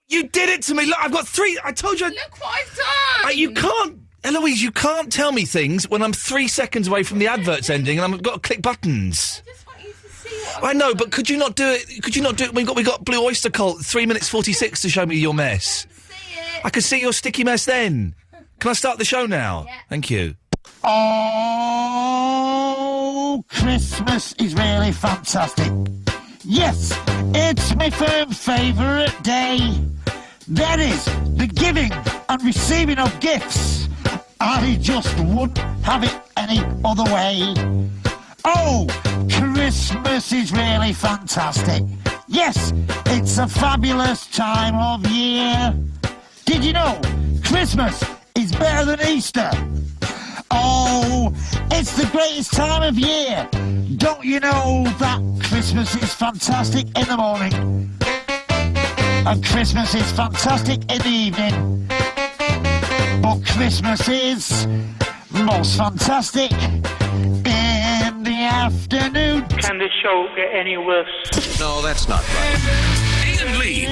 You did it to me. Look, I've got 3. I told you. Look what I've done. You can't, Eloise. You can't tell me things when I'm 3 seconds away from the adverts ending, and I've got to click buttons. I just want you to see what I know, but could you not do it? Could you not do it? We got Blue Oyster Cult 3 minutes 46 to show me your mess. I can see your sticky mess then. Can I start the show now? Yeah. Thank you. Oh, Christmas is really fantastic. Yes, it's my firm favourite day. That is, the giving and receiving of gifts. I just wouldn't have it any other way. Oh, Christmas is really fantastic. Yes, it's a fabulous time of year. Did you know Christmas is better than Easter? Oh, it's the greatest time of year. Don't you know that Christmas is fantastic in the morning? And Christmas is fantastic in the evening. But Christmas is most fantastic in the afternoon. Can this show get any worse? No, that's not right. Iain Lee.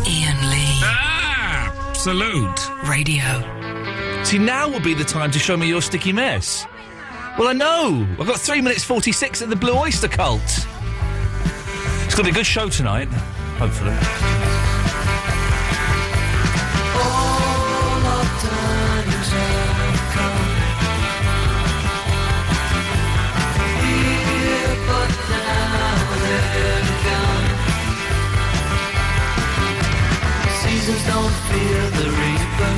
Iain Lee. Absolute. Radio. See, now would be the time to show me your sticky mess. Well, I know. I've got 3 minutes 46 at the Blue Oyster Cult. It's going to be a good show tonight. Hopefully. All of times have come. Here, but now they're gone. Seasons don't fear the reaper,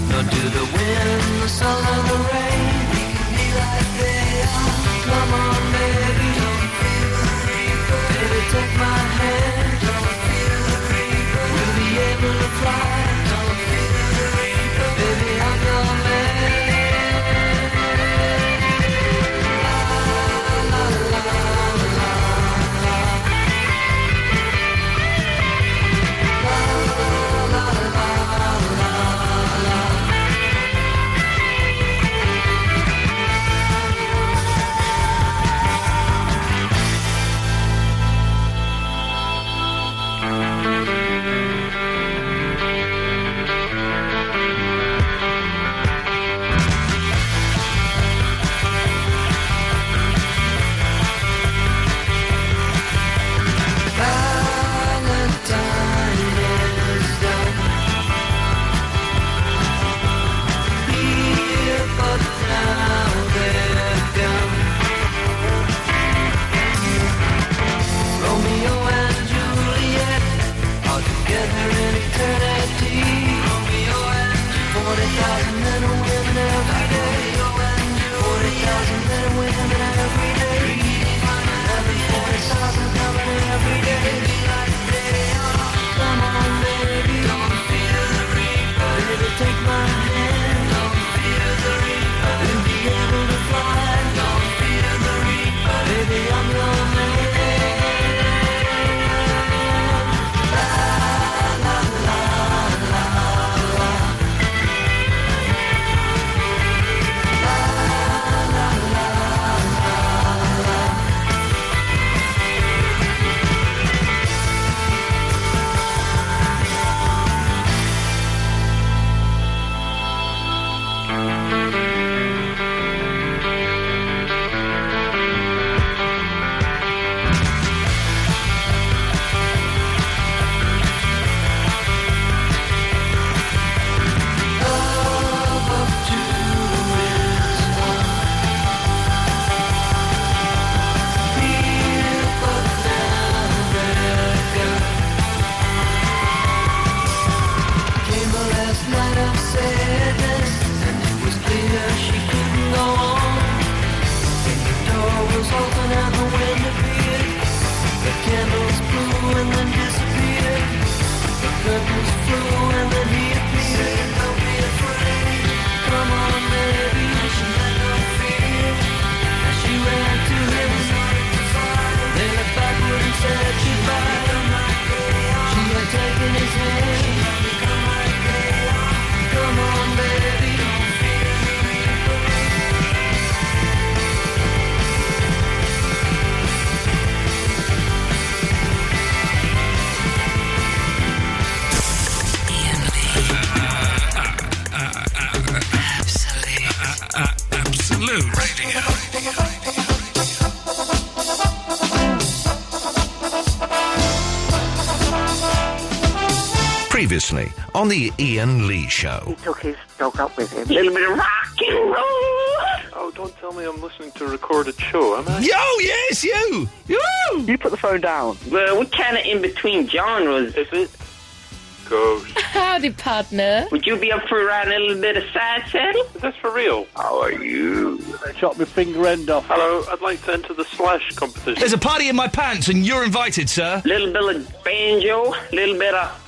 nor do the wind, the sun, or the rain. We can be like they are. Come on, baby, don't fear the reaper. Baby, take my hand. Don't fear the reaper. We'll be able to fly. Don't fear the reaper. Baby, I'm your man. La, la, la, la, la. La, la, la, la, la. Take my hand, don't fear the reaper. We'll be able to fly, don't fear the reaper. Baby, I'm your man. La, la, la, Previously on the Iain Lee Show. He took his dog up with him. A little bit of rock and roll. Oh, don't tell me I'm listening to a recorded show, am I? Yo, yes, you! Yo! You put the phone down. Well, we're kind of in between genres. Is it? Gosh. Howdy, partner. Would you be up for riding a little bit of side saddle? Is this for real? How are you? Chop my finger end off. Hello, I'd like to enter the Slash competition. There's a party in my pants and you're invited, sir. Little bit of banjo, little bit of...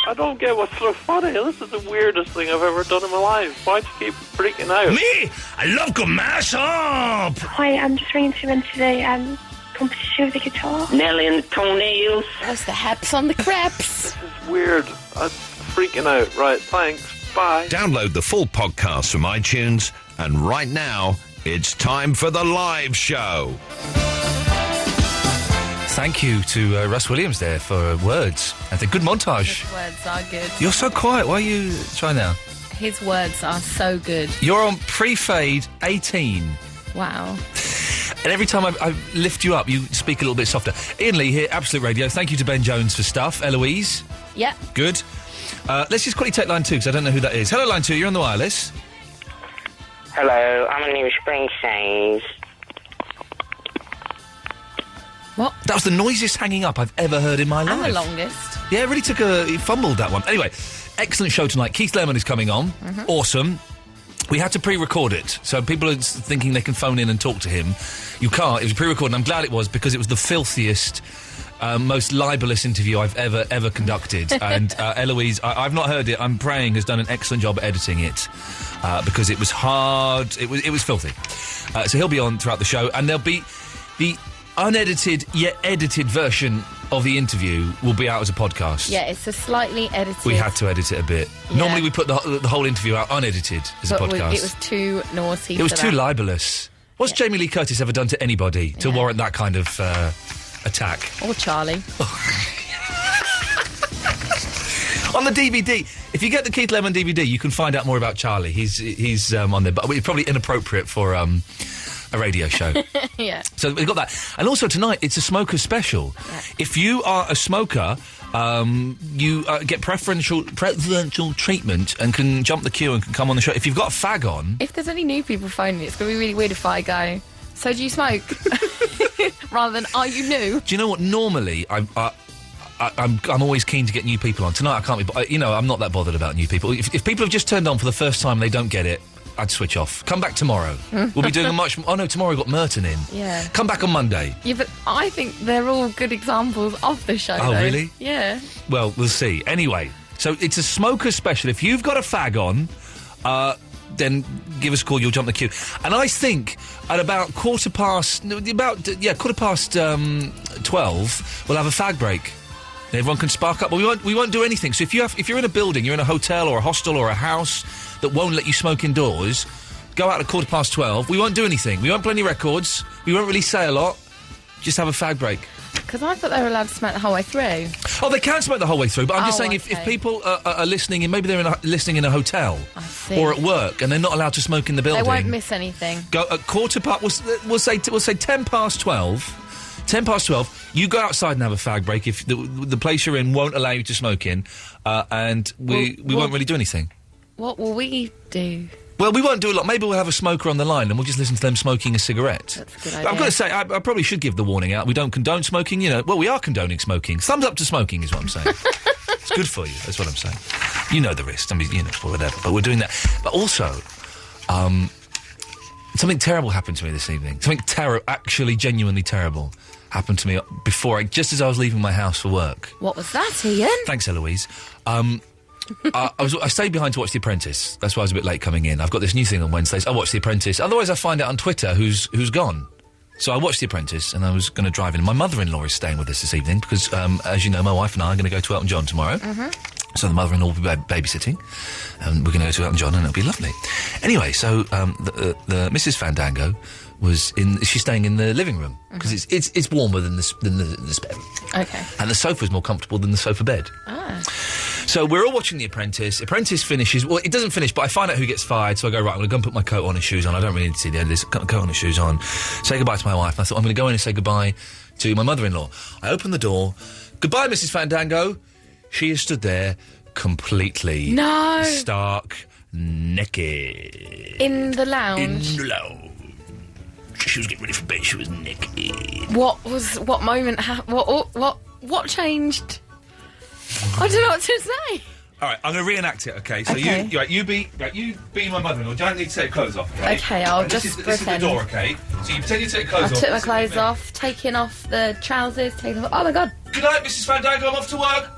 I don't get what's so funny. This is the weirdest thing I've ever done in my life. Why do you keep freaking out? Me? I love to mash up! Hi, I'm just ringing to enter the competition with the guitar. Nelly and the toenails. That's the haps on the craps. This is weird. I'm freaking out. Right, thanks. Bye. Download the full podcast from iTunes, and right now, it's time for the live show. Thank you to Russ Williams there for words. I think good montage. His words are good. You're so quiet. Why are you... Try now. His words are so good. You're on pre-fade 18. Wow. And every time I lift you up, you speak a little bit softer. Iain Lee here, Absolute Radio. Thank you to Ben Jones for stuff. Eloise. Yep. Good. Let's just quickly take line 2, because I don't know who that is. Hello, line 2. You're on the wireless. Hello, I'm in New Springsteen. What? That was the noisiest hanging up I've ever heard in my life. And the longest. Yeah, it really he fumbled that one. Anyway, excellent show tonight. Keith Lemon is coming on. Mm-hmm. Awesome. We had to pre-record it, so people are thinking they can phone in and talk to him. You can't. It was pre-recorded, and I'm glad it was, because it was the filthiest, most libelous interview I've ever conducted. And Eloise, I've not heard it, I'm praying, has done an excellent job at editing it, because it was hard. It was filthy. So he'll be on throughout the show, and there'll be the unedited yet edited version of the interview will be out as a podcast. Yeah, it's a slightly edited. We had to edit it a bit. Yeah. Normally we put the whole interview out unedited as a podcast. It was too naughty. It was too libelous. What's Jamie Lee Curtis ever done to anybody to warrant that kind of attack? Or Charlie. On the DVD, if you get the Keith Lemon DVD, you can find out more about Charlie. He's on there, but it's probably inappropriate for a radio show. Yeah. So we've got that. And also tonight, it's a smoker special. Yeah. If you are a smoker, you get preferential treatment and can jump the queue and can come on the show. If you've got a fag on... If there's any new people phoning, it's going to be really weird if I go, so do you smoke? Rather than, are you new? Do you know what? Normally, I'm always keen to get new people on. Tonight, I can't be... I'm not that bothered about new people. If people have just turned on for the first time and they don't get it, I'd switch off. Come back tomorrow. We'll be doing a much... Oh, no, tomorrow we've got Merton in. Yeah. Come back on Monday. Yeah, but I think they're all good examples of the show, Oh, though. really? Yeah. Well, we'll see. Anyway, so it's a smoker special. If you've got a fag on, then give us a call, you'll jump the queue. And I think at about 12, we'll have a fag break. Everyone can spark up, but we won't do anything. So if you're in a building, you're in a hotel or a hostel or a house that won't let you smoke indoors, go out at 12:15. We won't do anything. We won't play any records. We won't really say a lot. Just have a fag break. Because I thought they were allowed to smoke the whole way through. Oh, they can smoke the whole way through, but I'm just saying if people are listening, and maybe they're listening in a hotel or at work, and they're not allowed to smoke in the building. They won't miss anything. Go at we'll say 10:12. 10:12, you go outside and have a fag break if the place you're in won't allow you to smoke in, and we won't really do anything. What will we do? Well, we won't do a lot. Maybe we'll have a smoker on the line and we'll just listen to them smoking a cigarette. That's a good idea. I've got to say, I probably should give the warning out. We don't condone smoking, Well, we are condoning smoking. Thumbs up to smoking is what I'm saying. It's good for you, that's what I'm saying. You know the risk, whatever. But we're doing that. But also, something terrible happened to me this evening. Something actually genuinely terrible happened to me just as I was leaving my house for work. What was that, Iain? Thanks, Eloise. I stayed behind to watch The Apprentice. That's why I was a bit late coming in. I've got this new thing on Wednesdays. I watch The Apprentice. Otherwise, I find out on Twitter who's gone. So I watched The Apprentice, and I was going to drive in. My mother-in-law is staying with us this evening because, as you know, my wife and I are going to go to Elton John tomorrow. Mm-hmm. So the mother-in-law will be babysitting, and we're going to go to Elton John, and it'll be lovely. Anyway, so the Mrs. Fandango she's staying in the living room because it's warmer than the spare room. Okay. And the sofa's more comfortable than the sofa bed. Ah. So we're all watching The Apprentice. Apprentice finishes. Well, it doesn't finish, but I find out who gets fired. So I go, right, I'm going to go and put my coat on and shoes on. I don't really need to see the end of this. Coat on and shoes on. Say goodbye to my wife. And I thought, I'm going to go in and say goodbye to my mother-in-law. I open the door. Goodbye, Mrs. Fandango. She is stood there, completely stark naked. In the lounge? In the lounge. She was getting ready for bed, she was naked. What moment, what changed? I don't know what to say. All right, I'm going to reenact it, okay? So Okay. you be my mother-in-law. You don't need to take your clothes off, okay? Okay, I'll And just this is the pretend. door, okay? So you pretend you take your clothes I off. took my This is clothes me. off, taking off the trousers, taking off... Oh, my God. Good night, Mrs. Fandango, I'm off to work.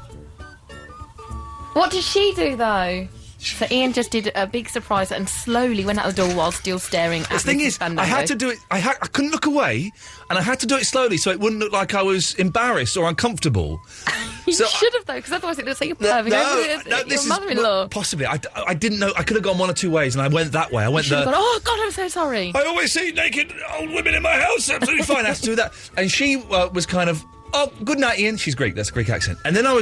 What did she do, though? So Ian just did a big surprise and slowly went out the door while still staring at The thing Mrs. is, Fandango. I had to do it. I couldn't look away, and I had to do it slowly so it wouldn't look like I was embarrassed or uncomfortable. You So should have, though, because otherwise it looks like you're perving over your this is mother-in-law. possibly. I didn't know. I could have gone one or two ways, and I went that way. I went Should have the. gone, oh, God, I'm so sorry. I always see naked old women in my house. Absolutely fine. I have to do that. And she was kind of, oh, good night, Ian. She's Greek. That's a Greek accent. And then I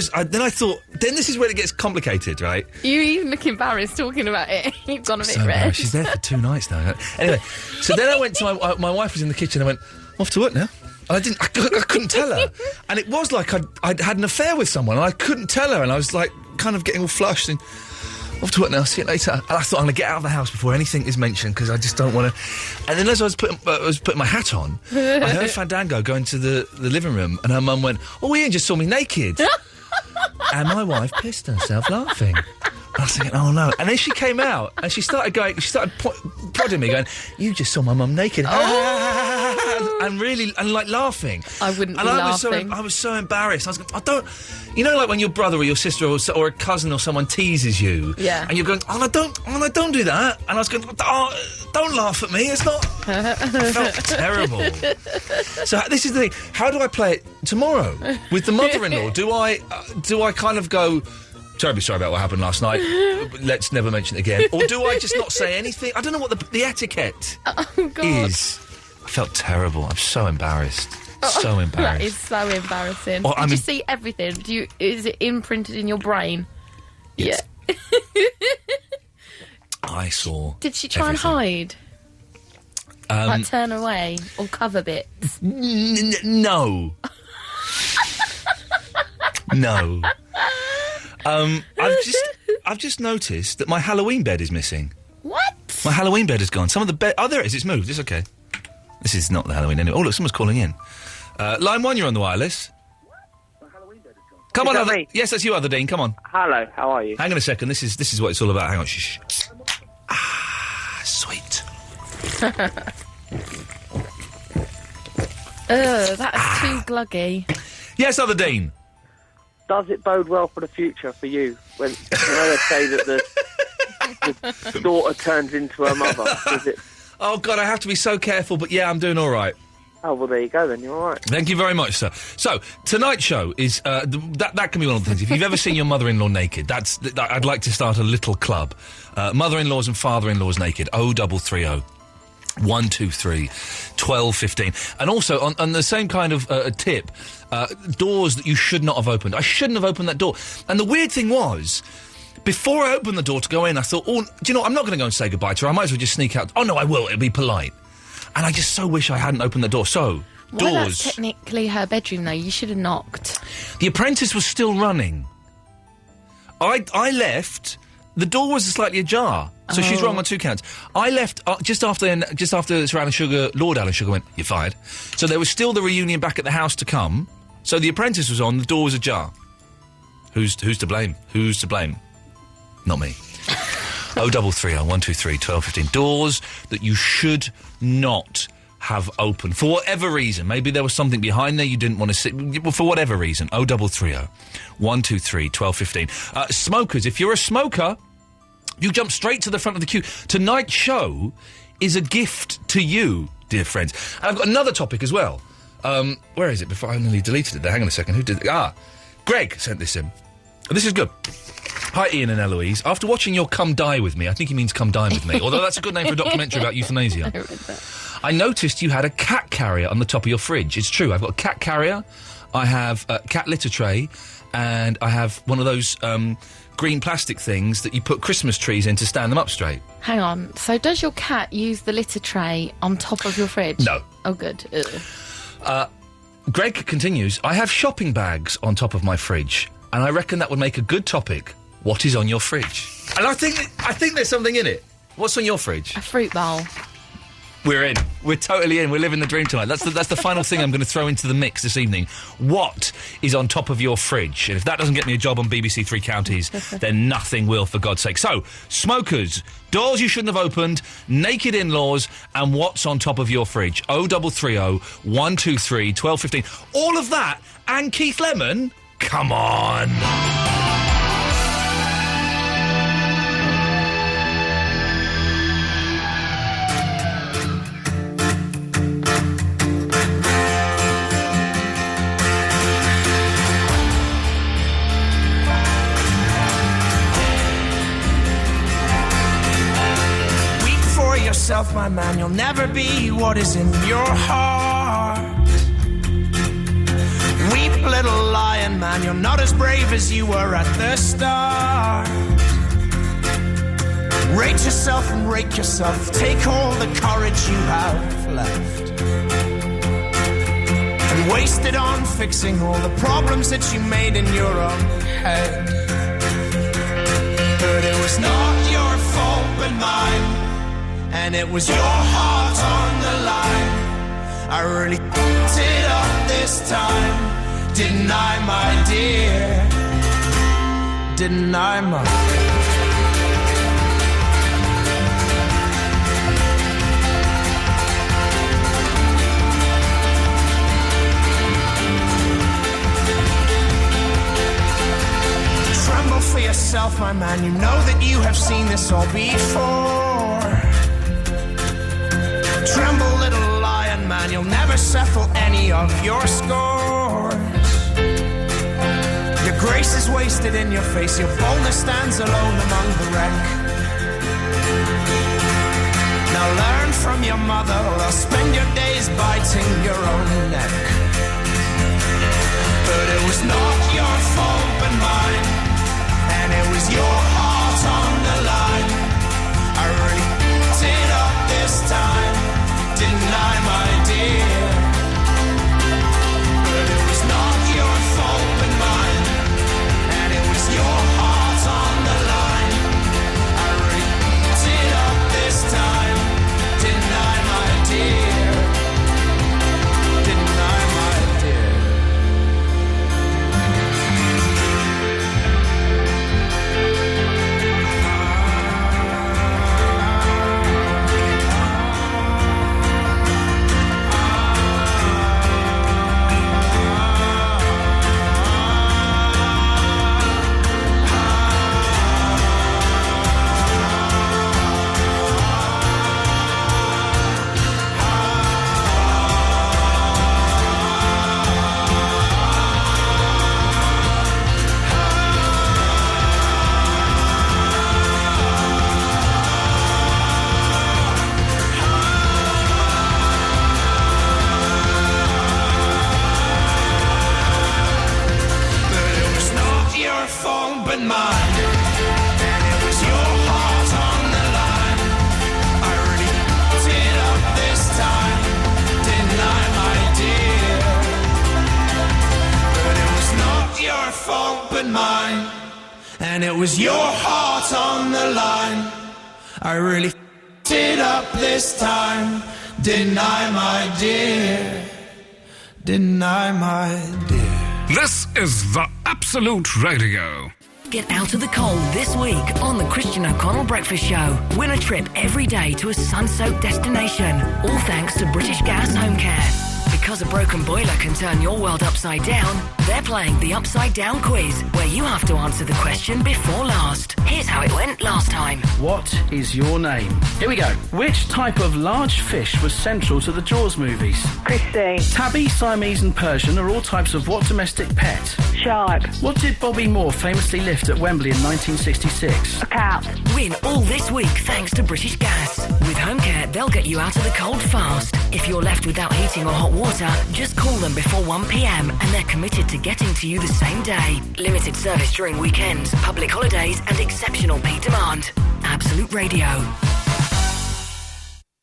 thought, then this is where it gets complicated, right? You even look embarrassed talking about it. You've gone a bit So red. embarrassed. She's there for 2 nights now. Anyway, so then I went to my wife was in the kitchen. I went, I'm off to work now. And I couldn't tell her. And it was like I'd had an affair with someone and I couldn't tell her. And I was like kind of getting all flushed and off to work now, see you later. And I thought I'm going to get out of the house before anything is mentioned because I just don't want to. And then as I was putting my hat on, I heard Fandango go into the living room and her mum went, oh, Ian just saw me naked. And my wife pissed herself laughing. I was thinking, oh no. And then she came out and she started prodding me, going, you just saw my mum naked. And like laughing. I wouldn't be laughing. I was so embarrassed. I was going, you know, like when your brother or your sister or a cousin or someone teases you. Yeah. And you're going, oh, don't do that. And I was going, oh, don't laugh at me. It's not. I felt terrible. So this is the thing. How do I play it tomorrow with the mother-in-law? Do I kind of go, terribly sorry about what happened last night. Let's never mention it again. Or do I just not say anything? I don't know what the etiquette is. I felt terrible. I'm so embarrassed. So embarrassed. That is so embarrassing. Well, Did you see everything? Is it imprinted in your brain? Yes. Yeah. I saw. Did she try everything. and hide? Like turn away or cover bits? No. No. I've just noticed that my Halloween bed is missing. What? My Halloween bed is gone. Some of the bed. Oh, there it is. It's moved. It's okay. This is not the Halloween anyway. Oh, look, someone's calling in. Line 1, you're on the wireless. My Halloween bed is gone. Come on, me? Yes, that's you, Other Dean. Come on. Hello, how are you? Hang on a second. This is what it's all about. Hang on. Shh. Sweet. That's too gluggy. Yes, Other Dean. Does it bode well for the future for you when they say that the daughter turns into her mother? Does it? Oh, God, I have to be so careful, but yeah, I'm doing all right. Oh, well, there you go then, you're all right. Thank you very much, sir. So, tonight's show is, that can be one of the things. If you've ever seen your mother-in-law naked, I'd like to start a little club. Mother-in-laws and father-in-laws naked, 0330 123 1215. And also, on the same kind of tip, doors that you should not have opened. I shouldn't have opened that door. And the weird thing was, before I opened the door to go in, I thought, oh, do you know, I'm not going to go and say goodbye to her. I might as well just sneak out. Oh, no, I will. It'll be polite. And I just so wish I hadn't opened the door. So, Well, doors. that's technically her bedroom, though. You should have knocked. The Apprentice was still running. I left. The door was slightly ajar, so she's wrong on 2 counts. I left just after Sir Alan Sugar, Lord Alan Sugar went, you're fired. So there was still the reunion back at the house to come. So The Apprentice was on, the door was ajar. Who's to blame? Who's to blame? Not me. 0330 123 1215. Doors that you should not have open for whatever reason. Maybe there was something behind there you didn't want to see. For whatever reason. 0330 123 1215. Smokers, if you're a smoker, you jump straight to the front of the queue. Tonight's show is a gift to you, dear friends. And I've got another topic as well. Where is it? Before I nearly deleted it there. Hang on a second. Who did it? Greg sent this in. This is good. Hi, Ian and Eloise. After watching your Come Die With Me, I think he means Come Dine With Me, although that's a good name for a documentary about euthanasia. I read that. I noticed you had a cat carrier on the top of your fridge. It's true. I've got a cat carrier, I have a cat litter tray, and I have one of those green plastic things that you put Christmas trees in to stand them up straight. Hang on. So does your cat use the litter tray on top of your fridge? No. Oh, good. Greg continues, I have shopping bags on top of my fridge, and I reckon that would make a good topic What is on your fridge? And I think there's something in it. What's on your fridge? A fruit bowl. We're in. We're totally in. We're living the dream tonight. That's the final thing I'm going to throw into the mix this evening. What is on top of your fridge? And if that doesn't get me a job on BBC Three Counties, then nothing will, for God's sake. So, smokers, doors you shouldn't have opened, naked in-laws, and what's on top of your fridge? 0330 123 1215. All of that and Keith Lemon? Come on. Yourself, my man, you'll never be what is in your heart. Weep, little lion man, you're not as brave as you were at the start. Rate yourself and rake yourself, take all the courage you have left and waste it on fixing all the problems that you made in your own head. But it was not your fault but mine, and it was your heart on the line. I really f***ed it up this time, didn't I, my dear? Didn't I, my... Tremble for yourself, my man, you know that you have seen this all before. Tremble, little lion man, you'll never settle any of your scores. Your grace is wasted in your face, your boldness stands alone among the wreck. Now learn from your mother, or else spend your days biting your own neck. But it was not your fault but mine, and it was your heart on the line. I really f***ed it up this time, didn't I, my dear? But it was not your fault but mine, and it was your heart on the line. I really f***ed it up this time, didn't I, my dear? Didn't I, my dear? And it was your heart on the line. I really f***ed it up this time, didn't I, my dear? Didn't I, my dear? This is the Absolute Radio. Get out of the cold this week on the Christian O'Connell Breakfast Show. Win a trip every day to a sun-soaked destination, all thanks to British Gas Home Care. Because a broken boiler can turn your world upside down, they're playing the Upside Down quiz, where you have to answer the question before last. Here's how it went last time. What is your name? Here we go. Which type of large fish was central to the Jaws movies? Christy. Tabby, Siamese and Persian are all types of what domestic pet? Shark. What did Bobby Moore famously lift at Wembley in 1966? A cat. Win all this week thanks to British Gas. With Home Care, they'll get you out of the cold fast. If you're left without heating or hot water, just call them before 1 p.m. and they're committed to getting to you the same day. Limited service during weekends, public holidays and exceptional peak demand. Absolute Radio.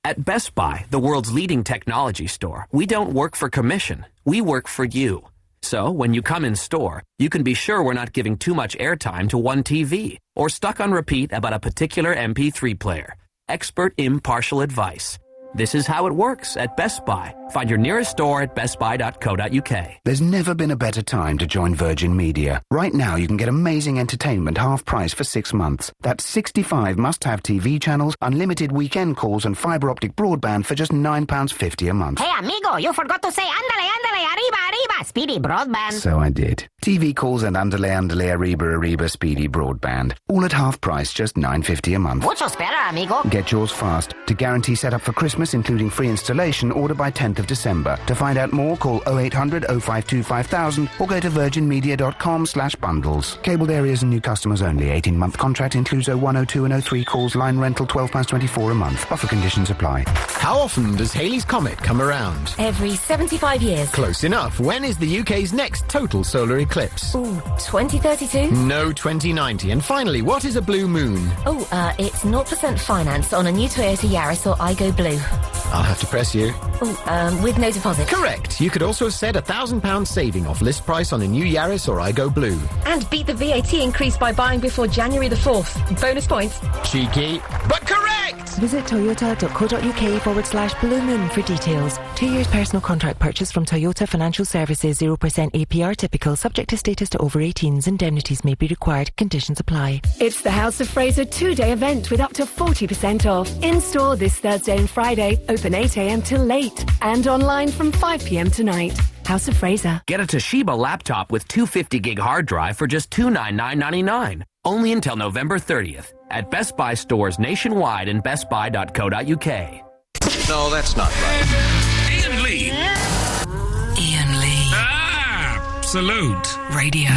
At Best Buy, the world's leading technology store, we don't work for commission. We work for you. So, when you come in store, you can be sure we're not giving too much airtime to one TV or stuck on repeat about a particular MP3 player. Expert impartial advice. This is how it works at Best Buy. Find your nearest store at bestbuy.co.uk. There's never been a better time to join Virgin Media. Right now you can get amazing entertainment half price for 6 months. That's 65 must-have TV channels, unlimited weekend calls and fibre optic broadband for just £9.50 a month. Hey, amigo, you forgot to say andale, andale, arriba, arriba, speedy broadband. So I did. TV calls and andale, arriba, speedy broadband. All at half price, just £9.50 a month. Muchos better, amigo. Get yours fast. To guarantee setup for Christmas, including free installation, order by 10th of December. To find out more, call 0800 052 5000 or go to virginmedia.com/bundles. Cabled areas and new customers only. 18-month contract includes 01, 02 and 03 calls. Line rental £12.24 a month. Offer conditions apply. How often does Halley's Comet come around? Every 75 years. Close enough. When is the UK's next total solar eclipse? Ooh, 2032? No, 2090. And finally, what is a blue moon? It's 0% finance on a new Toyota Yaris or Igo Blue. I'll have to press you. With no deposit. Correct. You could also have said £1,000 saving off list price on a new Yaris or Igo Blue. And beat the VAT increase by buying before January the 4th. Bonus points. Cheeky, but correct! Visit toyota.co.uk/Blue Moon for details. 2 years personal contract purchase from Toyota Financial Services. 0% APR typical. Subject to status to over 18s. Indemnities may be required. Conditions apply. It's the House of Fraser 2-day event with up to 40% off. In store this Thursday and Friday. Open 8 a.m. till late. And online from 5 p.m. tonight. House of Fraser. Get a Toshiba laptop with 250-gig hard drive for just $299.99. Only until November 30th. At Best Buy stores nationwide and bestbuy.co.uk. No, that's not right. Iain Lee. Iain Lee. Absolute. Radio.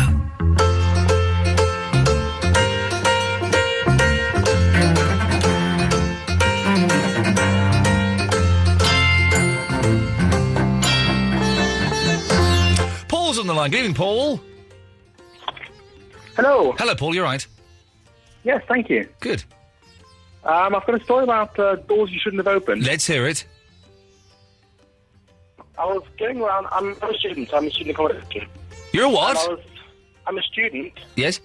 Paul's on the line. Good evening, Paul. Hello. Hello, Paul. You're right. Yes, thank you. Good. I've got a story about doors you shouldn't have opened. Let's hear it. I was going around. I'm a student. I'm in student accommodation. You're a what? I'm a student. Yes.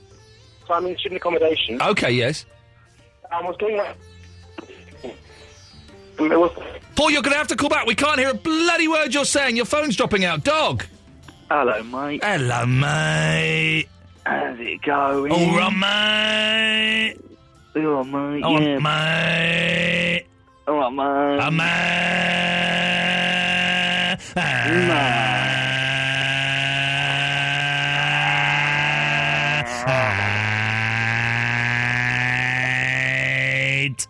So I'm in student accommodation. Okay, yes. I was going around. Paul, you're going to have to call back. We can't hear a bloody word you're saying. Your phone's dropping out. Dog. Hello, mate. Hello, mate. How's it going? All right, mate. All right, mate. All Yeah. right, mate. All right, mate. Mate.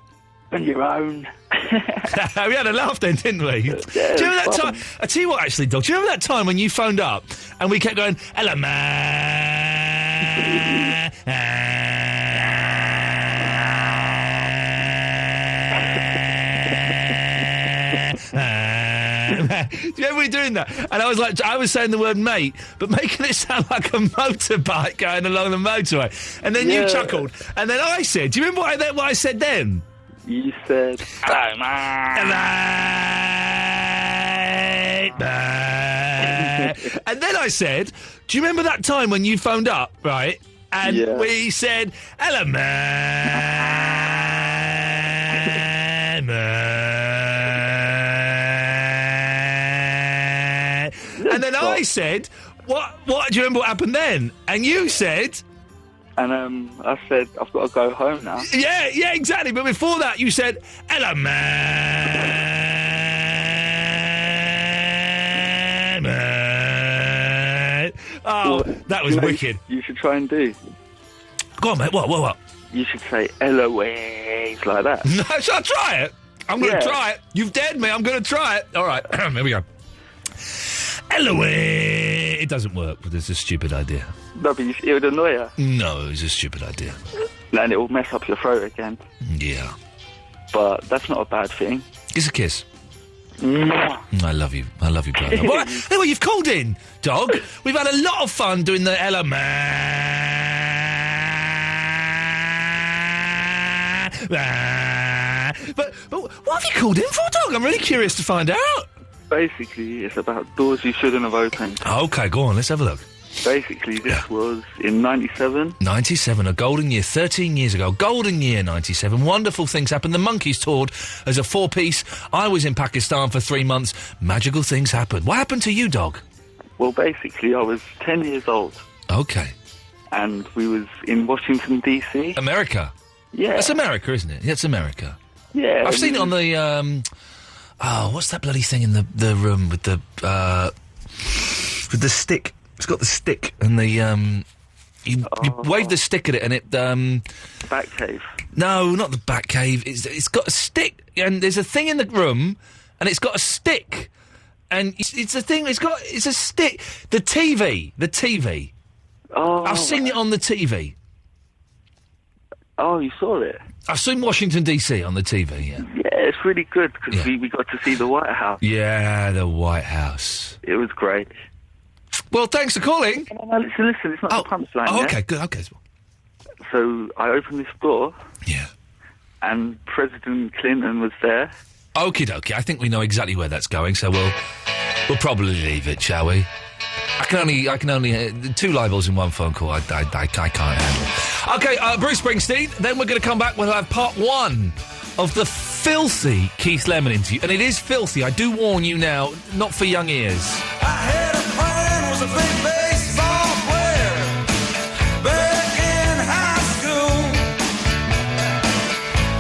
On your own. We had a laugh then, didn't we? Do you remember that time? I tell you what, actually, Dog. Do you remember that time when you phoned up and we kept going, "Hello, man." Do you remember we doing that? And I was saying the word mate, but making it sound like a motorbike going along the motorway. And then you chuckled. And then I said, do you remember what I said then? You said, hello, man. And then I said, do you remember that time when you phoned up, right? And we said, hello, man. And then I said, what do you remember what happened then? And you said... And I said, I've got to go home now. Yeah, exactly. But before that, you said, hello, man. Oh, that was wicked. You should try and do. Go on, mate. What? You should say, Eloise, like that. No, shall I try it? I'm going to try it. You've dared me. I'm going to try it. All right. Here we go. Eloise. It doesn't work, but it's a stupid idea. No, but it would annoy her. No, it's a stupid idea. And it will mess up your throat again. Yeah. But that's not a bad thing. It's a kiss. Mwah. I love you, brother. Well, anyway, you've called in, Dog. We've had a lot of fun doing the Ella But what have you called in for, Dog? I'm really curious to find out. basically, it's about doors you shouldn't have opened. Okay, go on, let's have a look. Basically, this was in 97. 97, a golden year, 13 years ago. Golden year, 97. Wonderful things happened. The Monkees toured as a four-piece. I was in Pakistan for 3 months. Magical things happened. What happened to you, dog? Well, basically, I was 10 years old. Okay. And we was in Washington, D.C. America? Yeah. That's America, isn't it? It's America. Yeah. I've seen it on the, what's that bloody thing in the room with the stick? It's got the stick and the, you wave the stick at it and it, Batcave. No, not the Batcave. It's got a stick and there's a thing in the room and it's got a stick. And it's a thing, it's a stick. The TV. Oh. I've seen it on the TV. Oh, you saw it? I've seen Washington, D.C. on the TV, yeah. Yeah, it's really good because we got to see the White House. Yeah, the White House. It was great. Well, thanks for calling. No, listen, it's not the punchline. Oh, yeah? okay, good, okay. So I opened this door. Yeah. And President Clinton was there. Okie dokie, I think we know exactly where that's going, so we'll probably leave it, shall we? I can only 2 libels in one phone call. I can't handle. Okay, Bruce Springsteen. Then we're going to come back. We'll have part 1 of the filthy Keith Lemon interview, and it is filthy. I do warn you now, not for young ears. I had a friend was a big baseball player back in high school.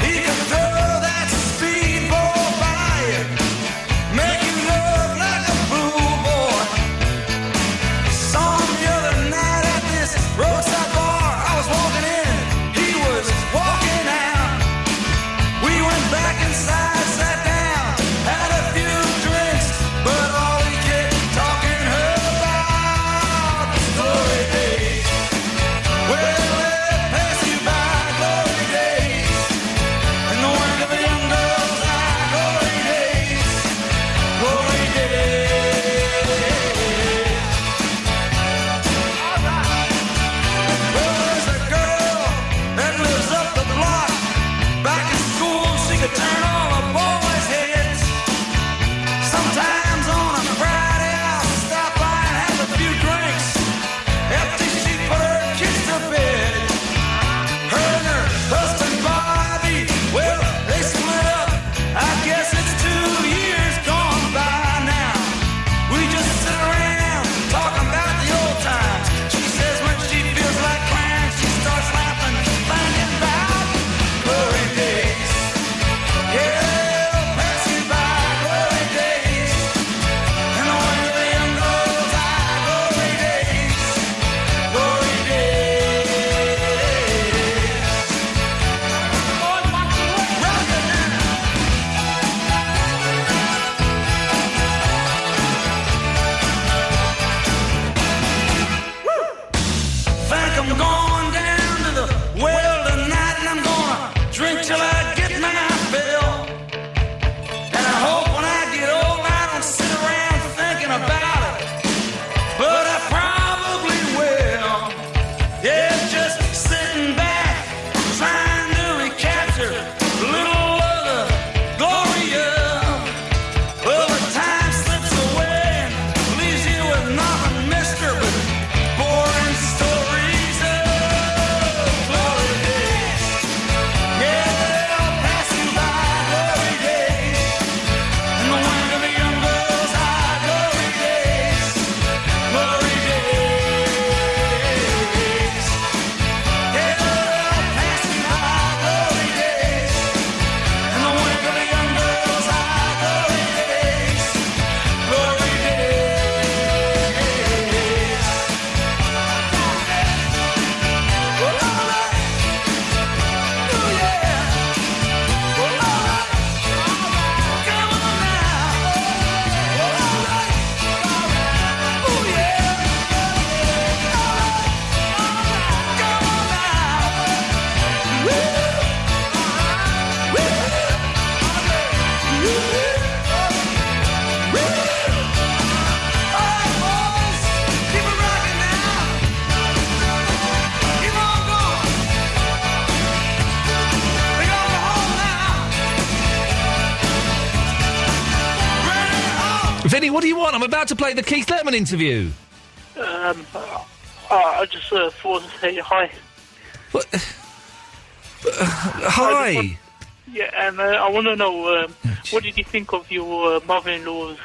He could throw that speedball by you, make you look like a fool boy. Saw him the other night at this roadside bar. I was walking in, he was walking out. We went back inside, sat down, had a few drinks, but all he kept talking about Vinny, what do you want? I'm about to play the Keith Lemon interview. I just thought to say hi. What? Hi. Yeah, and I want to know, what did you think of your mother-in-law's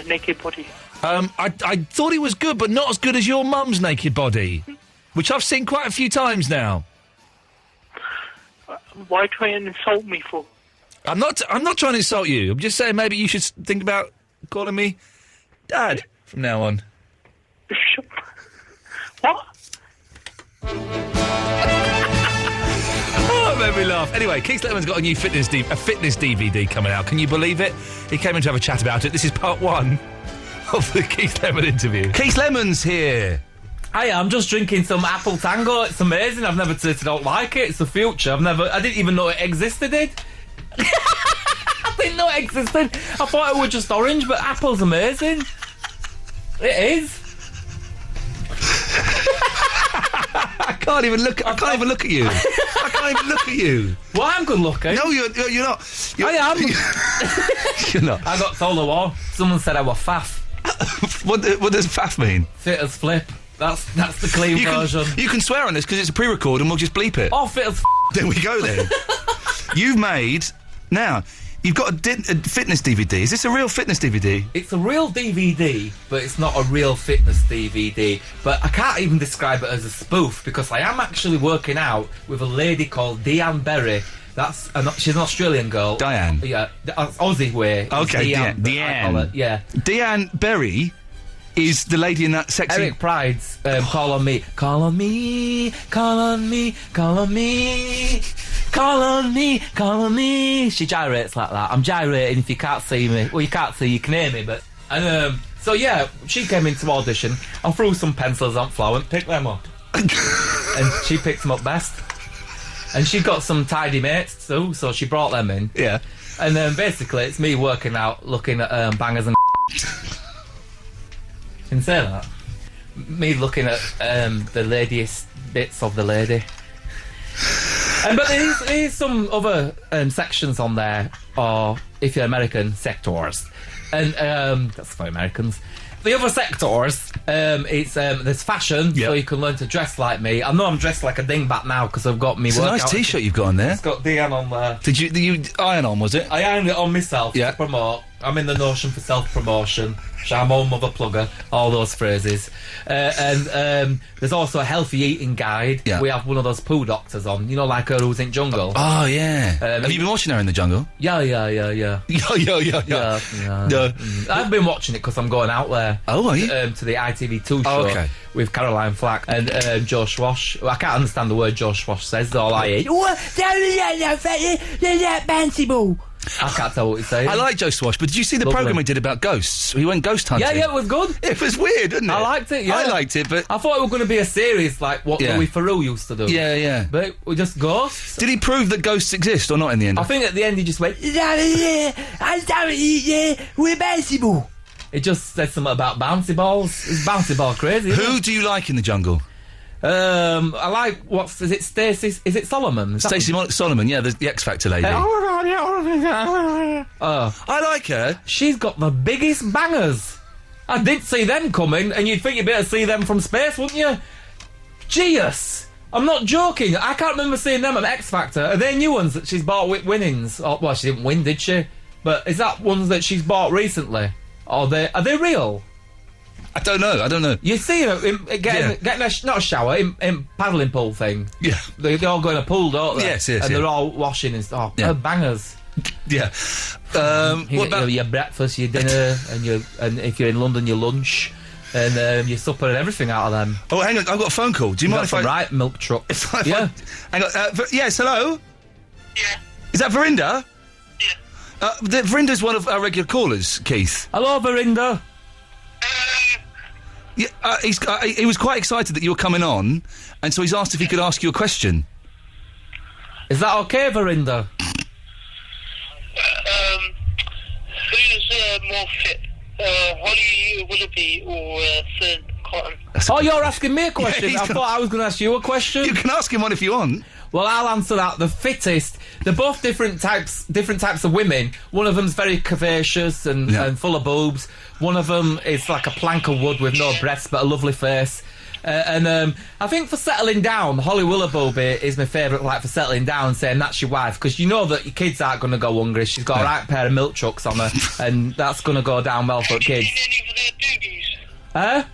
naked body? I thought it was good, but not as good as your mum's naked body, which I've seen quite a few times now. Why try and insult me for? I'm not trying to insult you. I'm just saying maybe you should think about calling me Dad from now on. What? Oh, it made me laugh. Anyway, Keith Lemon's got a new fitness DVD coming out. Can you believe it? He came in to have a chat about it. This is part 1 of the Keith Lemon interview. Keith Lemon's here. Hi, I'm just drinking some apple tango. It's amazing. I've never tasted. I don't like it. It's the future. I didn't even know it existed. I didn't know it existed. I thought it was just orange, but apple's amazing. It is. I can't even look at you. I can't even look at you. Well, I'm good looking. No, you're not. I am. You're not. I got told I was. Someone said I was faff. What does faff mean? Fit as flip. That's the clean version. You can swear on this because it's a pre-record and we'll just bleep it. Oh, fit as There we go then. You've got a fitness DVD. Is this a real fitness DVD? It's a real DVD, but it's not a real fitness DVD. But I can't even describe it as a spoof because I am actually working out with a lady called Diane Berry. She's an Australian girl. Diane? Yeah, Aussie way. Okay, Diane. Yeah. Diane Berry is the lady in that sexy... Eric Pride's Call on Me. Call on me, call on me, call on me, call on me, call on me. She gyrates like that. I'm gyrating if you can't see me. Well, you can't see, you can hear me, but... And, so, yeah, she came into audition. I threw some pencils on floor and picked them up. And she picked them up best. And she got some tidy mates, too, so she brought them in. Yeah. And then, basically, it's me working out, looking at bangers and... Can you say that? Me looking at the ladiest bits of the lady. But there's some other sections on there, or if you're American, sectors. And that's for Americans. The other sectors, there's fashion, so you can learn to dress like me. I know I'm dressed like a dingbat now because I've got me workout. It's a nice T-shirt you've got on there. It's got Diane on there. Did you iron on, was it? I ironed it on myself to promote. I'm in the notion for self-promotion. Shamo, mother plugger, all those phrases. And there's also a healthy eating guide. Yeah. We have one of those poo doctors on, you know, like her who's in Jungle. Oh, yeah. Have you been watching her in the Jungle? Yeah. Yeah. I've been watching it because I'm going out there. Oh, are you? To the ITV2 show with Caroline Flack and Joe Schwash. I can't understand the word Joe Schwash says, all I hear. I can't tell what he's saying. I like Joe Swash, but did you see the programme he did about ghosts? He went ghost hunting. Yeah, it was good. It was weird, didn't it? I liked it, yeah. I liked it, but... I thought it was going to be a series like what Louis Theroux used to do. Yeah. But we just ghosts. Did he prove that ghosts exist or not in the end? I think at the end he just went, we're bouncy ball. It just said something about bouncy balls. It's bouncy ball crazy. Who do you like in the Jungle? I like is it Stacey? Is it Solomon? Stacey Solomon, yeah, the X Factor lady. I like her. She's got the biggest bangers. I did see them coming, and you'd think you'd better see them from space, wouldn't you? Genius! I'm not joking. I can't remember seeing them at X Factor. Are they new ones that she's bought with winnings? Oh, well, she didn't win, did she? But is that ones that she's bought recently? Are they real? I don't know. You see her getting not a shower, in paddling pool thing. Yeah. They all go in a pool, don't they? Yes. And they're all washing and stuff. They're bangers. Yeah. What about your breakfast, your dinner, and if you're in London, your lunch, and your supper and everything out of them. Oh, hang on, I've got a phone call. Do you mind if I... Right, milk truck. Hang on, yes, hello? Yeah. Is that Verinda? Yeah. Verinda's one of our regular callers, Keith. Hello, Verinda. Yeah, he was quite excited that you were coming on, and so he's asked if he could ask you a question. Is that okay, Verinda? Who's more fit? Holly Willoughby or Fern Cotton? You're asking me a question? I thought I was going to ask you a question. You can ask him one if you want. Well, I'll answer that. The fittest. They're both different types of women. One of them's very curvaceous and full of boobs. One of them is like a plank of wood with no breasts but a lovely face. And I think for settling down, Holly Willoughby is my favourite, like, for settling down, saying that's your wife, because you know that your kids aren't going to go hungry. She's got a right pair of milk trucks on her, and that's going to go down well for kids. Have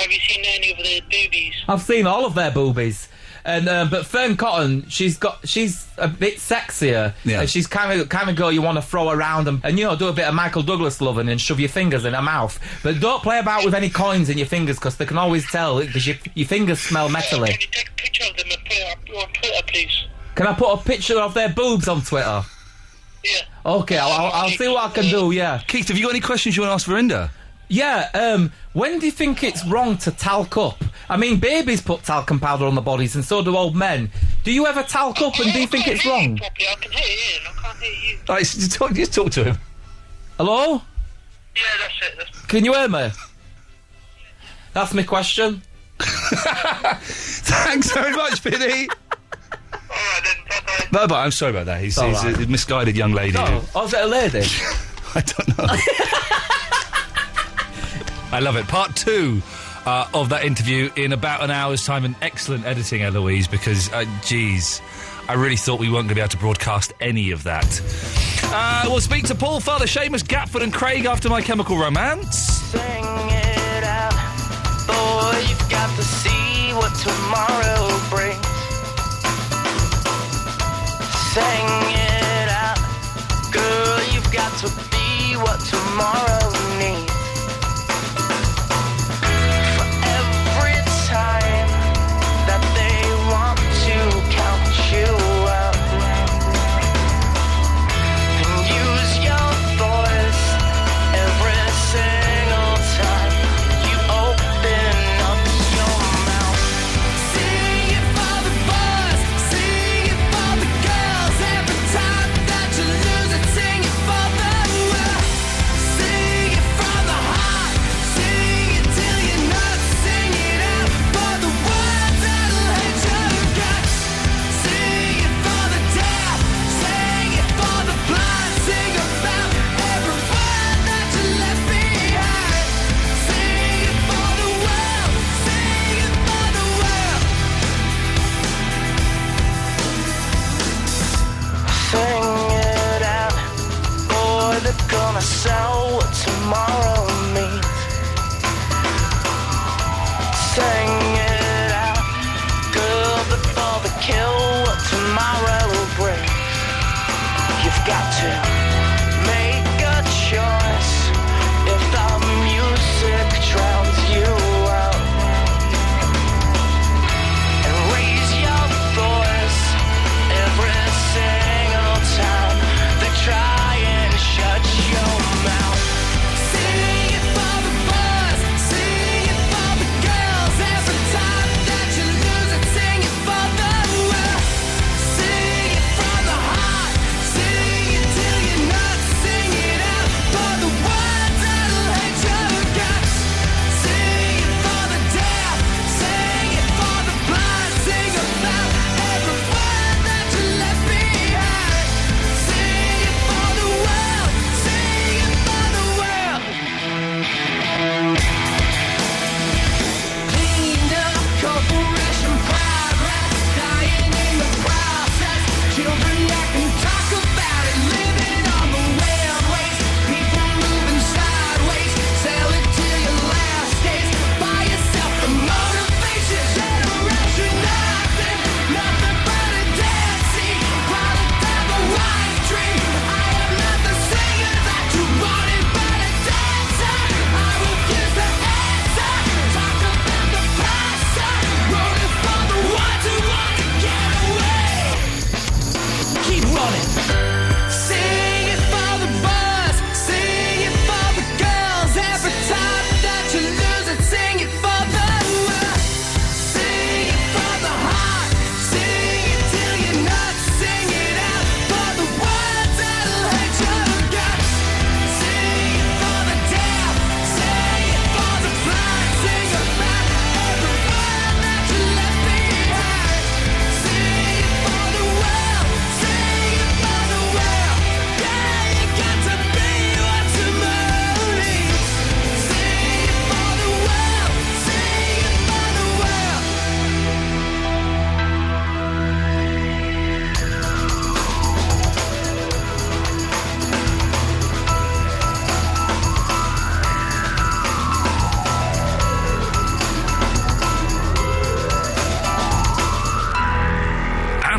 you seen any of their boobies? I've seen all of their boobies. And but Fern Cotton, she's a bit sexier. Yeah. And she's kind of girl you want to throw around and you know, do a bit of Michael Douglas loving and shove your fingers in her mouth. But don't play about with any coins in your fingers, because they can always tell, because your fingers smell metally. Can you take a picture of them and put it on Twitter, please? Can I put a picture of their boobs on Twitter? Yeah. Okay, I'll see what I can do. Yeah. Keith, have you got any questions you want to ask Verinda? Yeah, when do you think it's wrong to talc up? I mean, babies put talcum powder on the bodies, and so do old men. Do you ever talc up, and do you think it's wrong? I can hear Ian, I can't hear you. All right, just talk to him. Hello? Yeah, that's it. Can you hear me? That's my question. Thanks very much, Billy. Bye-bye, I'm sorry about that. He's a misguided young lady. Oh, is it a lady? I don't know. I love it. Part 2 of that interview in about an hour's time, and excellent editing, Eloise, because, geez, I really thought we weren't going to be able to broadcast any of that. We'll speak to Paul, Father Seamus, Gatford and Craig after My Chemical Romance. Sing it out, boy, you've got to see what tomorrow brings. Sing it out, girl, you've got to be what tomorrow needs. Time that they want to count you out and use your voice every single time you open up your mouth. Sing it for the boys, sing it for the girls. Every time that you lose it, sing it for the world. Sing it from the heart, sing it till you know it, sing it out. For the words that'll hurt your guts. Sing it for the deaf, sing it for the blind. Sing about every word that you left behind. Sing it for the world, sing it for the world. Sing it out, boy, they're gonna sell what tomorrow means. Sing it out, girl, before they kill what tomorrow brings. You've got to make a choice if the music drowns you out. And raise your voice every single time they try and shut your mouth. Sing it for the boys, sing it for the girls. Every time that you lose it, sing it for the world. Sing it from the heart, sing it till you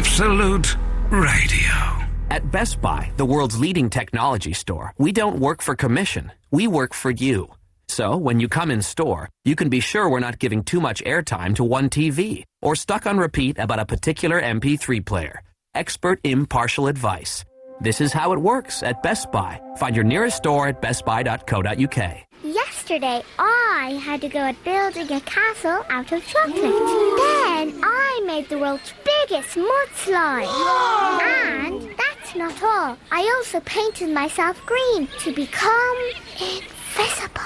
Absolute Radio. At Best Buy, the world's leading technology store, we don't work for commission. We work for you. So, when you come in store, you can be sure we're not giving too much airtime to one TV or stuck on repeat about a particular MP3 player. Expert impartial advice. This is how it works at Best Buy. Find your nearest store at bestbuy.co.uk. Yesterday, I had to go at building a castle out of chocolate. Then I made the world's biggest mudslide. And that's not all. I also painted myself green to become invisible.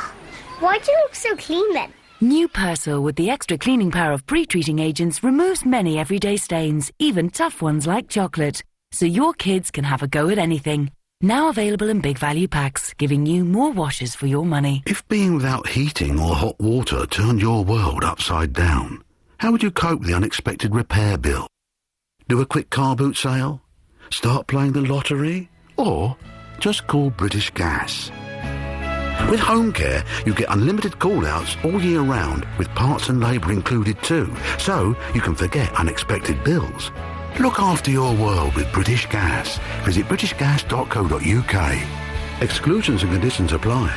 Why do you look so clean then? New Persil with the extra cleaning power of pre-treating agents removes many everyday stains, even tough ones like chocolate. So your kids can have a go at anything. Now available in big value packs, giving you more washes for your money. If being without heating or hot water turned your world upside down, how would you cope with the unexpected repair bill? Do a quick car boot sale? Start playing the lottery? Or just call British Gas? With home care, you get unlimited call-outs all year round with parts and labour included too, so you can forget unexpected bills. Look after your world with British Gas. Visit britishgas.co.uk. Exclusions and conditions apply.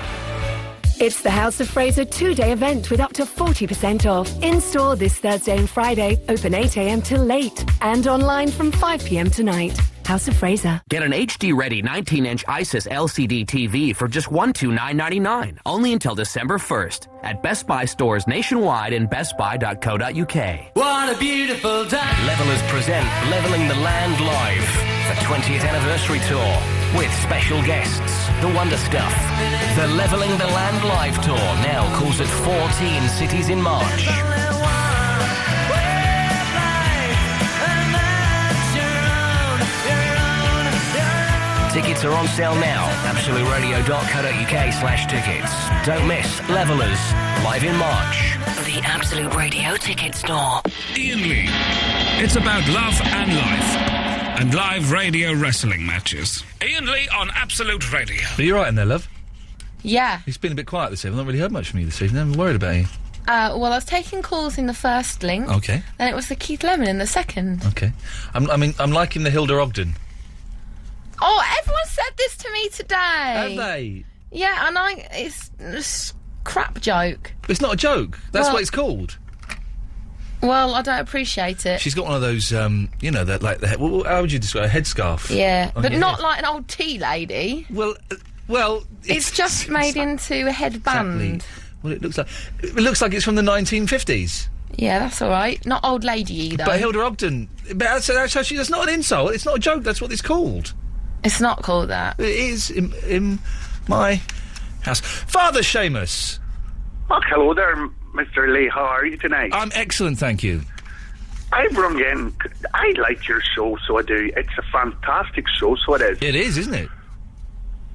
It's the House of Fraser 2-day event with up to 40% off. In-store this Thursday and Friday, open 8 a.m. till late. And online from 5 p.m. tonight. House of Fraser. Get an HD-ready 19-inch ISIS LCD TV for just $129.99, only until December 1st, at Best Buy stores nationwide and bestbuy.co.uk. What a beautiful day. Levellers present Levelling the Land Live, the 20th anniversary tour, with special guests, The Wonder Stuff. The Levelling the Land Live tour now calls at 14 cities in March. Tickets are on sale now. AbsoluteRadio.co.uk/tickets. Don't miss Levellers, live in March. The Absolute Radio Ticket Store. Iain Lee. It's about love and life. And live radio wrestling matches. Iain Lee on Absolute Radio. Are you right in there, love? Yeah. He's been a bit quiet this evening. I've not really heard much from you this evening. I'm worried about you. Well, I was taking calls in the first link. Okay. Then it was the Keith Lemon in the second. Okay. I'm liking the Hilda Ogden. Oh, everyone said this to me today. Have they? Yeah, and it's a crap joke. It's not a joke. That's what it's called. Well, I don't appreciate it. She's got one of those, how would you describe a headscarf? Yeah, but not head. like an old tea lady. Well, it's just made into a headband. Exactly. Well, it looks like it's from the 1950s. Yeah, that's all right. Not old lady either. But Hilda Ogden, that's not an insult. It's not a joke. That's what it's called. It's not called that. It is in my house. Father Seamus. Oh, hello there, Mr. Lee. How are you tonight? I'm excellent, thank you. I've rung in. I like your show, so I do. It's a fantastic show, so it is. It is, isn't it?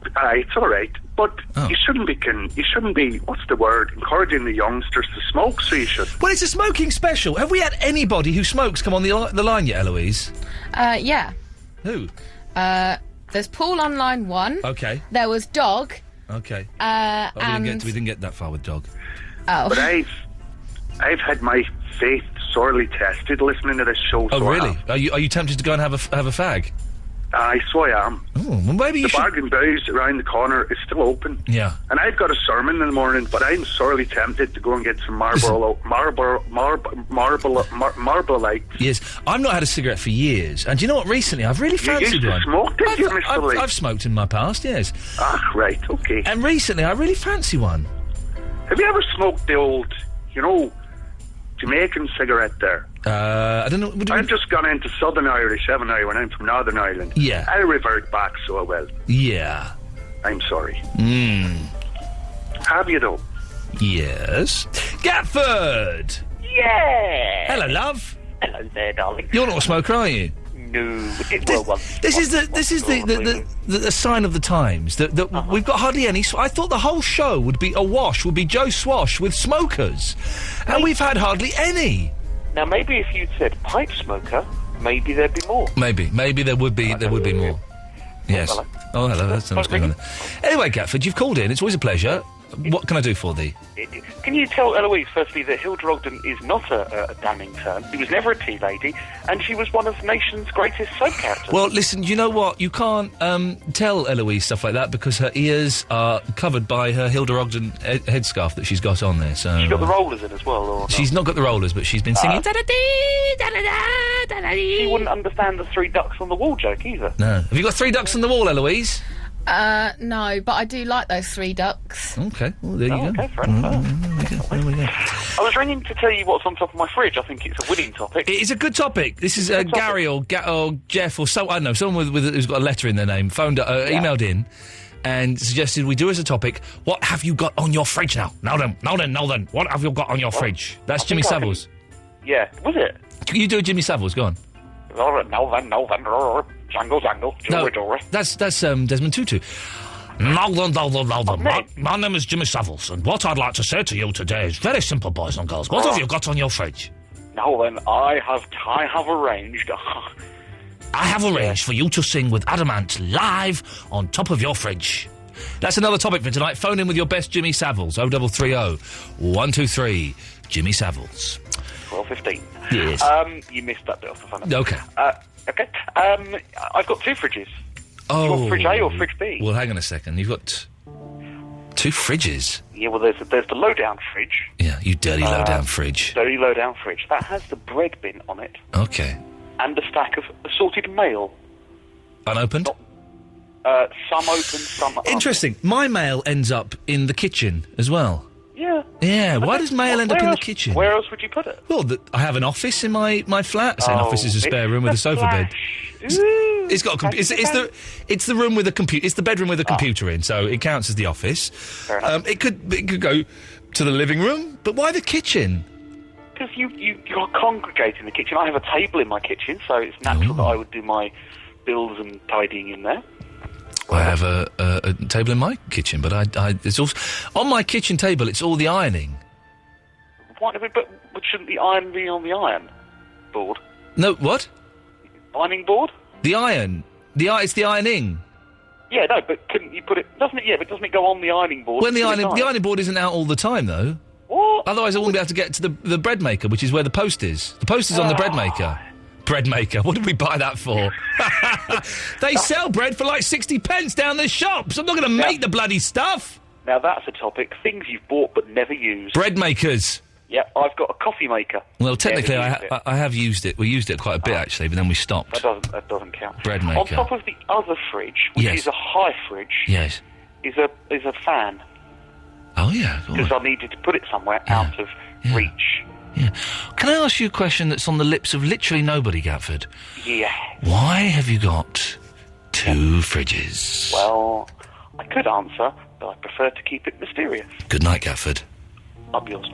It's all right, but you shouldn't be. What's the word? Encouraging the youngsters to smoke. So you should. Well, it's a smoking special. Have we had anybody who smokes come on the line yet, Eloise? Yeah. Who? There's Paul on line 1. Okay. There was Dog. Okay. And we didn't get that far with Dog. Oh. But I've had my faith sorely tested listening to this show. Oh, so really? Are you tempted to go and have a fag? So I am. Oh, well, maybe you should. The Bargain Booze around the corner is still open. Yeah. And I've got a sermon in the morning, but I'm sorely tempted to go and get some Marlboro Lights. Yes, I've not had a cigarette for years, and do you know what? Recently, I've really fancied one. Smoked, did you, Mr. Lee? I've smoked in my past, yes. Ah, right, okay. And recently, I really fancy one. Have you ever smoked the old, Jamaican cigarette there? I don't know. I've just gone into Southern Irish, haven't I, when I'm from Northern Ireland. Yeah. I'll revert back, so I will. Yeah. I'm sorry. Have you, though? Yes. Gatford! Yeah! Hello, love. Hello there, darling. You're not a smoker, are you? No, This is the sign of the times that we've got hardly any. I thought the whole show would be awash, would be Joe Swash with smokers, and we've had hardly any. Now, maybe if you'd said pipe smoker, maybe there'd be more. Maybe there would be more. Yes. Hello. Oh, hello. That sounds going on. Anyway, Gatford, you've called in. It's always a pleasure. What can I do for thee? Can you tell Eloise, firstly, that Hilda Ogden is not a damning term? She was never a tea lady, and she was one of the nation's greatest soap characters. Well, listen, you know what? You can't tell Eloise stuff like that because her ears are covered by her Hilda Ogden headscarf that she's got on there. So she's got the rollers in as well, or she's not got the rollers, but she's been singing. She wouldn't understand the 3 ducks on the wall joke either. No. Have you got 3 ducks on the wall, Eloise? No, but I do like those 3 ducks. Okay, well, there you go. Okay, fair enough. There we go. I was ringing to tell you what's on top of my fridge. I think it's a winning topic. It is a good topic. This is Gary or Jeff or I don't know, someone who's got a letter in their name, emailed in and suggested we do as a topic, what have you got on your fridge now? Now then, what have you got on your fridge? That's Jimmy Savile's. Yeah, was it? You do a Jimmy Savile's, go on. Now then, jangle, No, that's Desmond Tutu. Now then. My name is Jimmy Savile's, and what I'd like to say to you today is very simple, boys and girls. What have you got on your fridge? Now then, I have arranged... I have arranged for you to sing with Adamant live on top of your fridge. That's another topic for tonight. Phone in with your best Jimmy Savile's. 0330 123 Jimmy Savile's. 12:15. Yes. You missed that bit off the phone. Okay. Okay. I've got 2 fridges. Oh. You want fridge A or fridge B? Well, hang on a second. You've got 2 fridges. Yeah, well, there's the low-down fridge. Yeah, you dirty low-down fridge. Dirty low-down fridge. That has the bread bin on it. Okay. And a stack of assorted mail. Unopened? Some open, some Interesting. My mail ends up in the kitchen as well. Yeah. Yeah, why does mail end up in the kitchen? Where else would you put it? Well, I have an office in my flat. So an office is a spare room with a sofa bed. It's got a computer. It's the room with a computer. It's the bedroom with a computer in, so it counts as the office. Fair enough. It could go to the living room, but why the kitchen? Because you're congregating in the kitchen. I have a table in my kitchen, so it's natural that I would do my bills and tidying in there. I have a table in my kitchen, but it's also on my kitchen table. It's all the ironing. Why? But shouldn't the iron be on the iron board? No, what? Ironing board? The iron. It's the ironing. Yeah, no, but couldn't you put it? Doesn't it? Yeah, but doesn't it go on the ironing board? When the ironing board isn't out all the time, though. What? Otherwise, I wouldn't be able to get to the bread maker, which is where the post is. The post is on the bread maker. Bread maker. What did we buy that for? They sell bread for like 60 pence down the shops. I'm not going to make the bloody stuff. Now that's a topic. Things you've bought but never used. Bread makers. Yeah, I've got a coffee maker. Well, technically, I have used it. We used it quite a bit, actually, but then we stopped. That doesn't count. Bread maker. On top of the other fridge, which is a high fridge, yes, is a fan. Oh, yeah. Because I needed to put it somewhere out of reach. Yeah. Can I ask you a question that's on the lips of literally nobody, Gatford? Yeah. Why have you got 2 fridges? Well, I could answer, but I prefer to keep it mysterious. Good night, Gatford. Up yours.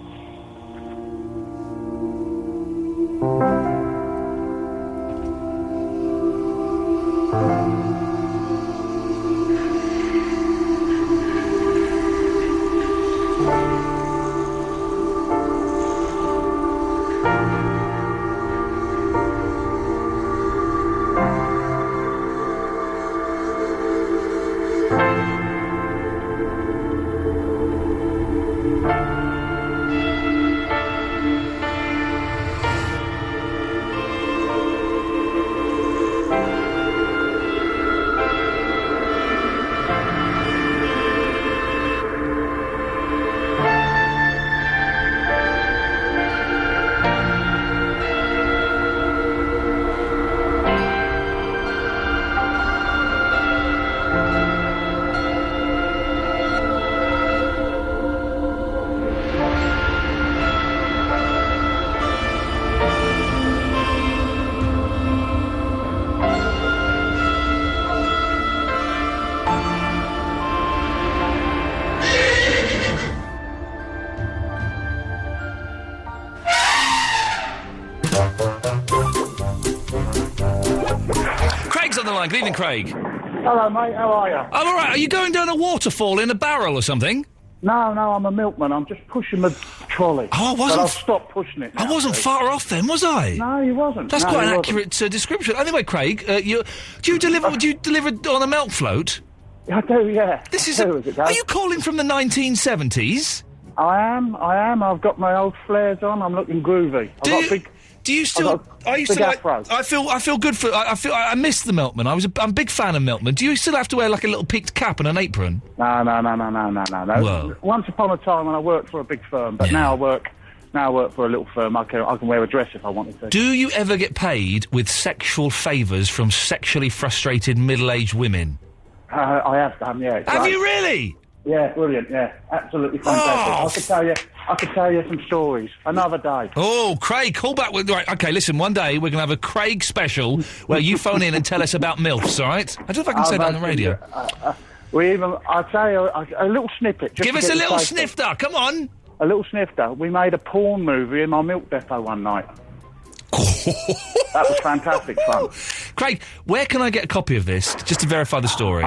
Good evening, Craig. Hello, mate. How are you? I'm all right. Are you going down a waterfall in a barrel or something? No, I'm a milkman. I'm just pushing the trolley. Oh, I wasn't. But I'll stop pushing it now, I wasn't far off then, was I? No, you wasn't. That's No, quite you an wasn't. accurate description. Anyway, Craig, do you deliver on a milk float? I do, yeah. This is. As it goes. Are you calling from the 1970s? I am. I've got my old flares on. I'm looking groovy. Do you still? I used to like. I feel good for. I miss the Milkman. I'm a big fan of Milkman. Do you still have to wear like a little peaked cap and an apron? No. Whoa. Once upon a time, when I worked for a big firm, but now I work for a little firm. I can wear a dress if I wanted to. Do you ever get paid with sexual favours from sexually frustrated middle-aged women? I have done. Yeah. Have you really? Yeah, brilliant. Yeah, absolutely fantastic. I could tell you some stories another day. Oh, Craig, call back with... Right, OK, listen, one day we're going to have a Craig special where you phone in and tell us about MILFs, all right? I don't know if I can say that on the radio. I'll tell you a little snippet. Give us a little snifter, come on. A little snifter. We made a porn movie in my milk depot one night. That was fantastic fun. Craig, where can I get a copy of this, just to verify the story?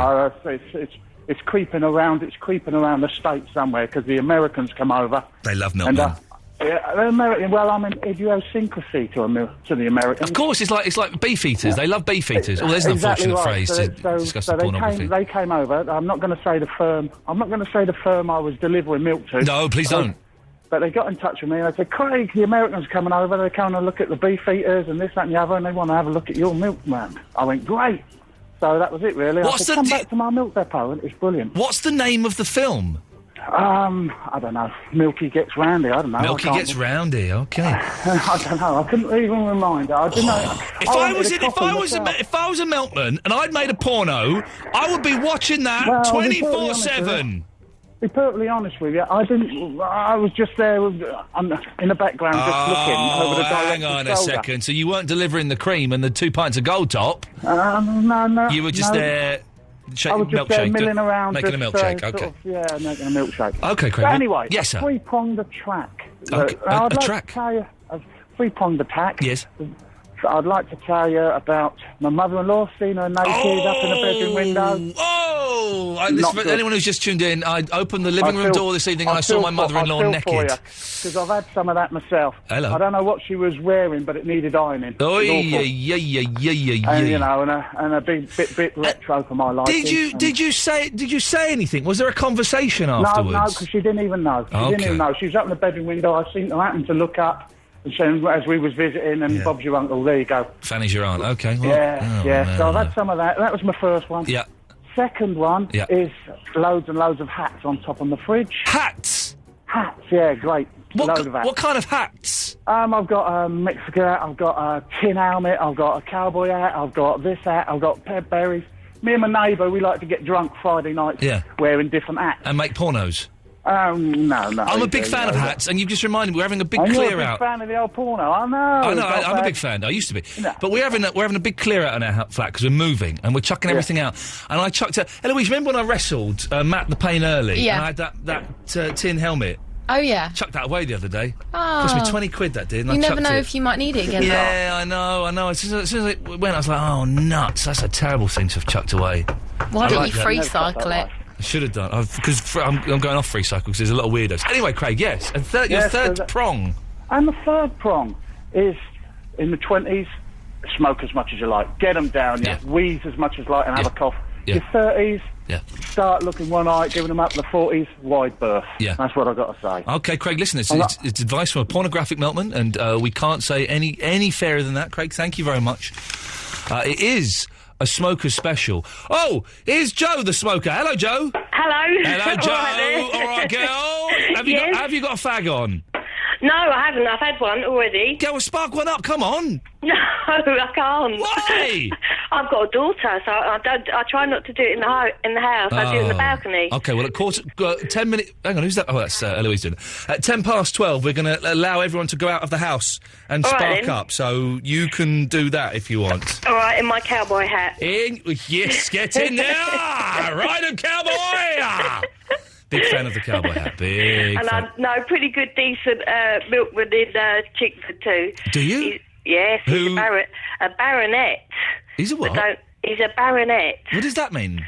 It's creeping around. It's creeping around the States somewhere because the Americans come over. They love Milkman. The American. Well, I'm an idiosyncrasy to the Americans. Of course, it's like beef eaters. They love beef eaters. Oh, there's an unfortunate phrase to discuss the pornography. They came over. I'm not going to say the firm. I was delivering milk to. No, please don't. But they got in touch with me and they said, Craig, the Americans are coming over. They're coming to look at the beef eaters and this, that, and the other, and they want to have a look at your milkman. I went, great. So that was it, really. Come back to my milk depot, and it's brilliant. What's the name of the film? I don't know. Milky Gets Roundy, I don't know. Milky Gets Roundy, OK. I don't know. I couldn't even remind her. I didn't know. If I was a milkman and I'd made a porno, I would be watching that 24/7. To be perfectly honest with you, I was just there in the background just looking over the director's hang on a shoulder. second. So you weren't delivering the cream and the 2 pints of Gold Top? No. You were just there... I was just there milling around. Making a milkshake, OK. Making a milkshake. OK, Craig. But anyway, yes, sir. Three-pronged attack. Okay, I'd like track? to tell you a three-pronged attack. Yes. I'd like to tell you about my mother-in-law, seen her naked up in the bedroom window. For anyone who's just tuned in, I opened the living room door this evening and I saw my mother-in-law naked. Because I've had some of that myself. Hello. I don't know what she was wearing, but it needed ironing. Oh, yeah. And, you know, and a bit retro for my liking. Did you say anything? Was there a conversation afterwards? No, because she didn't even know. She didn't even know. She was up in the bedroom window. I seen her happen to look up. And as we was visiting, and Bob's your uncle, there you go. Fanny's your aunt, OK. Well, yeah. So I've had some of that. That was my first one. Yeah. Second one is loads and loads of hats on top of the fridge. Hats? Hats, yeah, great. Load of hats. What kind of hats? I've got a Mexican hat, I've got a tin helmet, I've got a cowboy hat, I've got this hat, I've got berries. Me and my neighbour, we like to get drunk Friday nights wearing different hats. And make pornos? No. I'm a big fan of hats, and you've just reminded me we're having a big clear you're a out. big fan of the old porno, I know. I'm a big fan. I used to be, but we're having a big clear out in our flat because we're moving and we're chucking everything out. And I chucked it. Eloise, remember when I wrestled Matt the Pain Early? Yeah. And I had that tin helmet. Oh yeah. Chucked that away the other day. Oh. Cost me 20 quid that did. And you I never chucked know it. if you might need it again. Yeah, I know. As soon as it went, I was like, oh nuts! That's a terrible thing to have chucked away. Why don't you free cycle it? I should have done, because I'm going off free cycle because there's a lot of weirdos. Anyway, Craig, yes, and your third prong. And the third prong is, in the 20s, smoke as much as you like. Get them down, wheeze as much as you like and have a cough. Your 30s, start looking one-eyed, giving them up. The 40s, wide berth. Yeah. That's what I've got to say. OK, Craig, listen, it's advice from a pornographic milkman, and we can't say any fairer than that. Craig, thank you very much. It is a smoker special. Oh, here's Joe the smoker. Hello, Joe. Hello, Joe. All right, girl. Have you got a fag on? No, I haven't. I've had one already. Go and spark one up. Come on. No, I can't. Why? I've got a daughter, so I try not to do it in the house. I do it in the balcony. OK, well, at 10 minutes... Hang on, who's that? Oh, that's Eloise doing it. At 10 past 12, we're going to allow everyone to go out of the house and spark up, so you can do that if you want. All right, in my cowboy hat. Yes, get in there! Ride a cowboy! Big fan of the cowboy hat. Big and fan. I know pretty good, decent milkman in Chickford too. Do you? Yes, he's a baronet. He's a what? He's a baronet. What does that mean?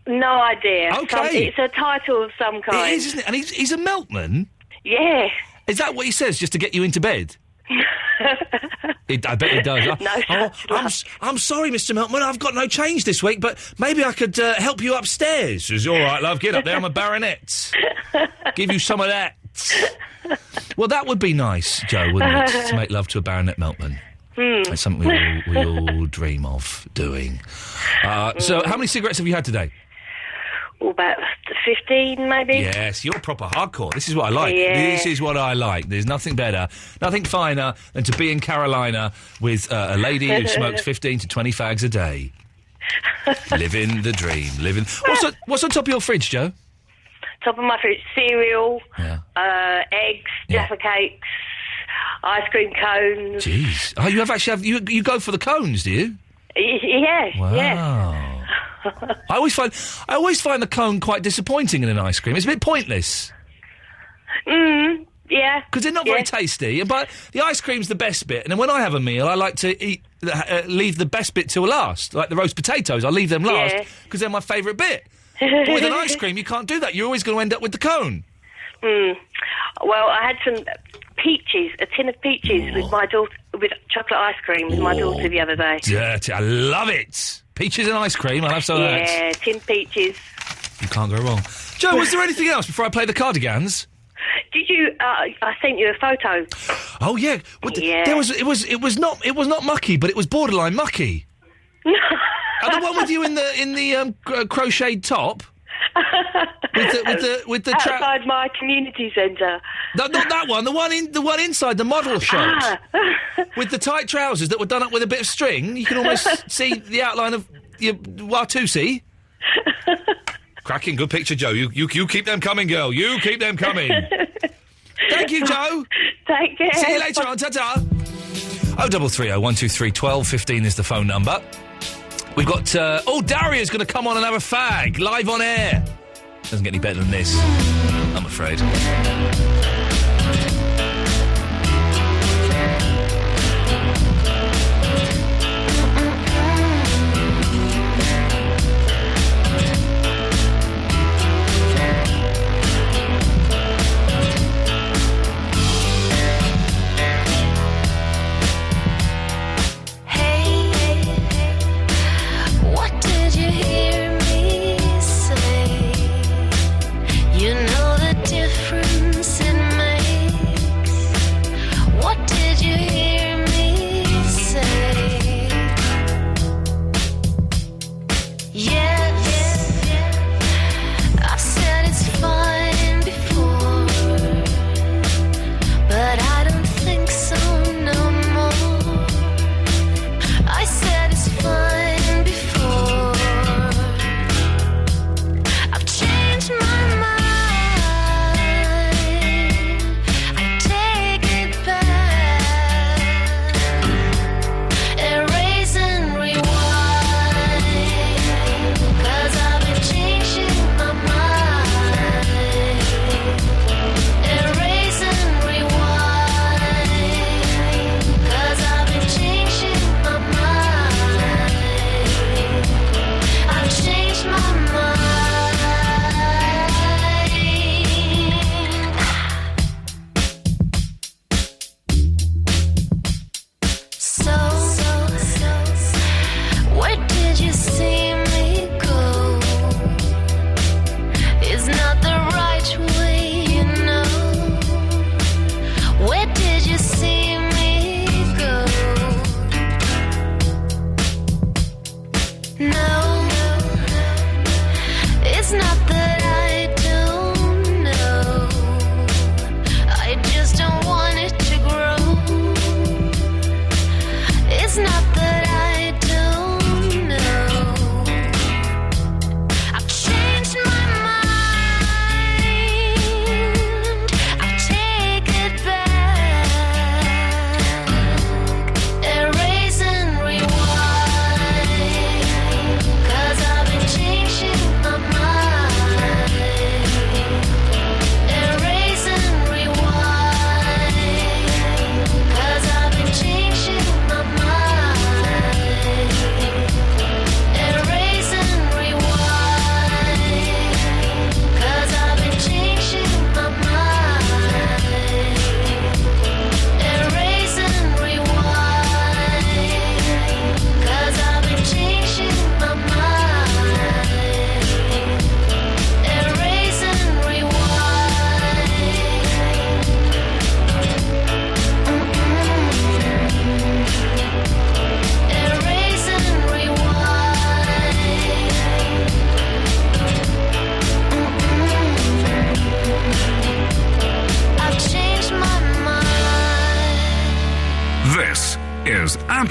No idea. Okay. It's a title of some kind. It is, isn't it? And he's a milkman? Yeah. Is that what he says, just to get you into bed? I bet it does. I'm sorry, Mr. Meltman, I've got no change this week, but maybe I could help you upstairs. She says, all right, love, get up there, I'm a baronet. Give you some of that. Well, that would be nice, Joe, wouldn't it, to make love to a Baronet Meltman? It's something we all dream of doing. So, how many cigarettes have you had today? About 15, maybe. Yes, you're proper hardcore. This is what I like. Yeah. This is what I like. There's nothing better, nothing finer than to be in Carolina with a lady who smokes 15 to 20 fags a day. Living the dream. What's on top of your fridge, Joe? Top of my fridge, cereal, eggs, Jaffa cakes, ice cream cones. Jeez. Oh, you you go for the cones, do you? Yeah. Wow. Yeah. I always find the cone quite disappointing in an ice cream. It's a bit pointless. Yeah. Because they're not very tasty, but the ice cream's the best bit. And then when I have a meal, I like to leave the best bit till last. Like the roast potatoes, I leave them last because they're my favourite bit. But with an ice cream, you can't do that. You're always going to end up with the cone. Well, I had some peaches, a tin of peaches with my daughter, with chocolate ice cream with my daughter the other day. Dirty. I love it. Peaches and ice cream. I'll have some of that. Yeah, tin peaches. You can't go wrong. Joe, was there anything else before I play the Cardigans? Did you? I sent you a photo. Oh yeah. It was not mucky, but it was borderline mucky. The one with you in the crocheted top. with the outside my community centre. No, not that one. The one inside the model shot with the tight trousers that were done up with a bit of string. You can almost see the outline of your Watusi. Cracking, good picture, Joe. You keep them coming, girl. You keep them coming. Thank you, Joe. Take care. See you later on. Ta-ta. 0330 123 1215 is the phone number. We've got, Daria's going to come on and have a fag, live on air. Doesn't get any better than this, I'm afraid. Difference in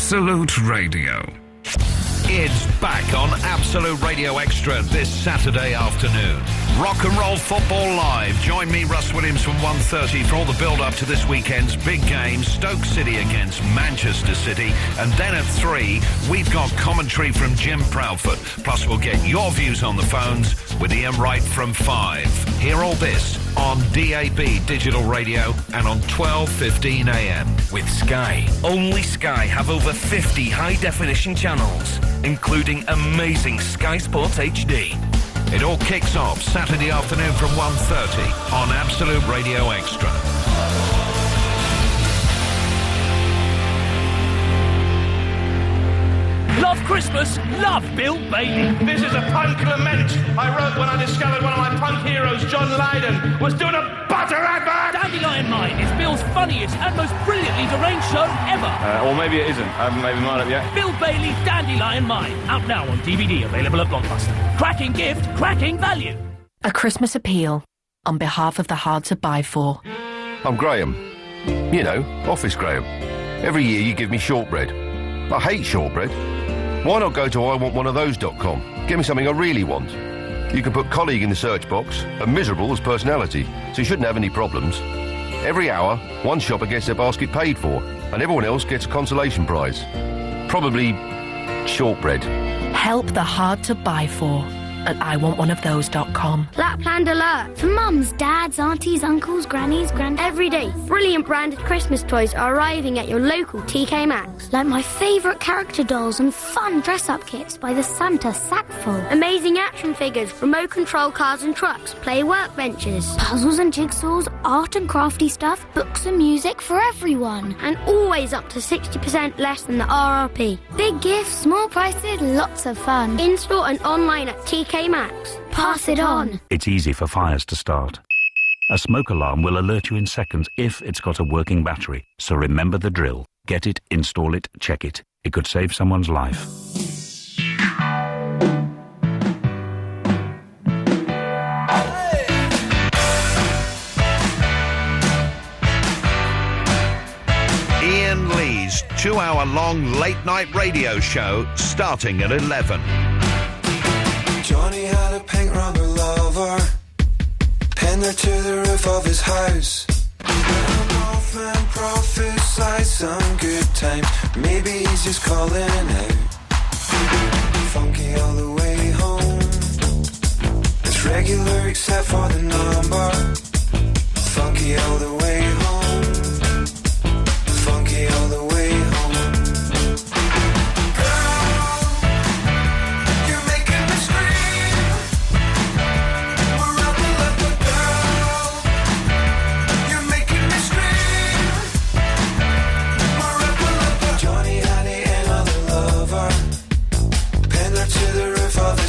Absolute Radio. It's back on Absolute Radio Extra this Saturday afternoon. Rock and Roll Football Live. Join me, Russ Williams, from 1:30 for all the build-up to this weekend's big game, Stoke City against Manchester City. And then at 3, we've got commentary from Jim Proudfoot. Plus, we'll get your views on the phones with Iain Wright from 5. Hear all this on DAB Digital Radio and on 12:15 a.m. With Sky. Only Sky have over 50 high-definition channels, including amazing Sky Sports HD. It all kicks off Saturday afternoon from 1:30 on Absolute Radio Extra. Love Christmas, love Bill Bailey. This is a punk lament I wrote when I discovered one of my punk heroes, John Lydon, was doing a butter advert. Dandelion Mine is Bill's funniest and most brilliantly deranged show ever. Or maybe it isn't. I haven't made my mind up yet. Bill Bailey, Dandelion Mine. Out now on DVD, available at Blockbuster. Cracking gift, cracking value. A Christmas appeal on behalf of the hard to buy for. I'm Graham. You know, Office Graham. Every year you give me shortbread. I hate shortbread. Why not go to iwantoneofthose.com? Get me something I really want. You can put colleague in the search box and miserable as personality, so you shouldn't have any problems. Every hour, one shopper gets their basket paid for, and everyone else gets a consolation prize. Probably shortbread. Help the hard to buy for at iwantoneofthose.com. Lapland Alert! For mums, dads, aunties, uncles, grannies, every day, brilliant branded Christmas toys are arriving at your local TK Maxx. Like my favourite character dolls and fun dress-up kits by the Santa Sackful. Amazing action figures, remote control cars and trucks, play workbenches, puzzles and jigsaws, art and crafty stuff, books and music for everyone. And always up to 60% less than the RRP. Big gifts, small prices, lots of fun. In-store and online at TK Maxx. Pass it on. It's easy for fires to start. A smoke alarm will alert you in seconds if it's got a working battery. So remember the drill. Get it, install it, check it. It could save someone's life. Iain Lee's 2-hour-long late-night radio show starting at 11. Johnny had a pink rubber lover, pinned her to the roof of his house. And Northman prophesied some good time, maybe he's just calling out. Funky all the way home, it's regular except for the number. Funky all the way home, funky all the way home.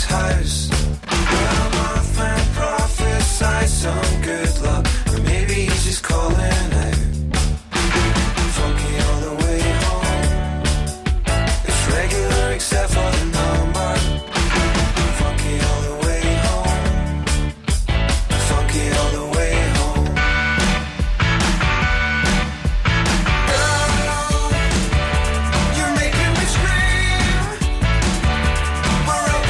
House. Well, Mothman prophesied some good luck, or maybe he's just calling out. Funky all the way home, it's regular except for the number. Funky all the way home, funky all the way home. Girl, you're making me scream. We're up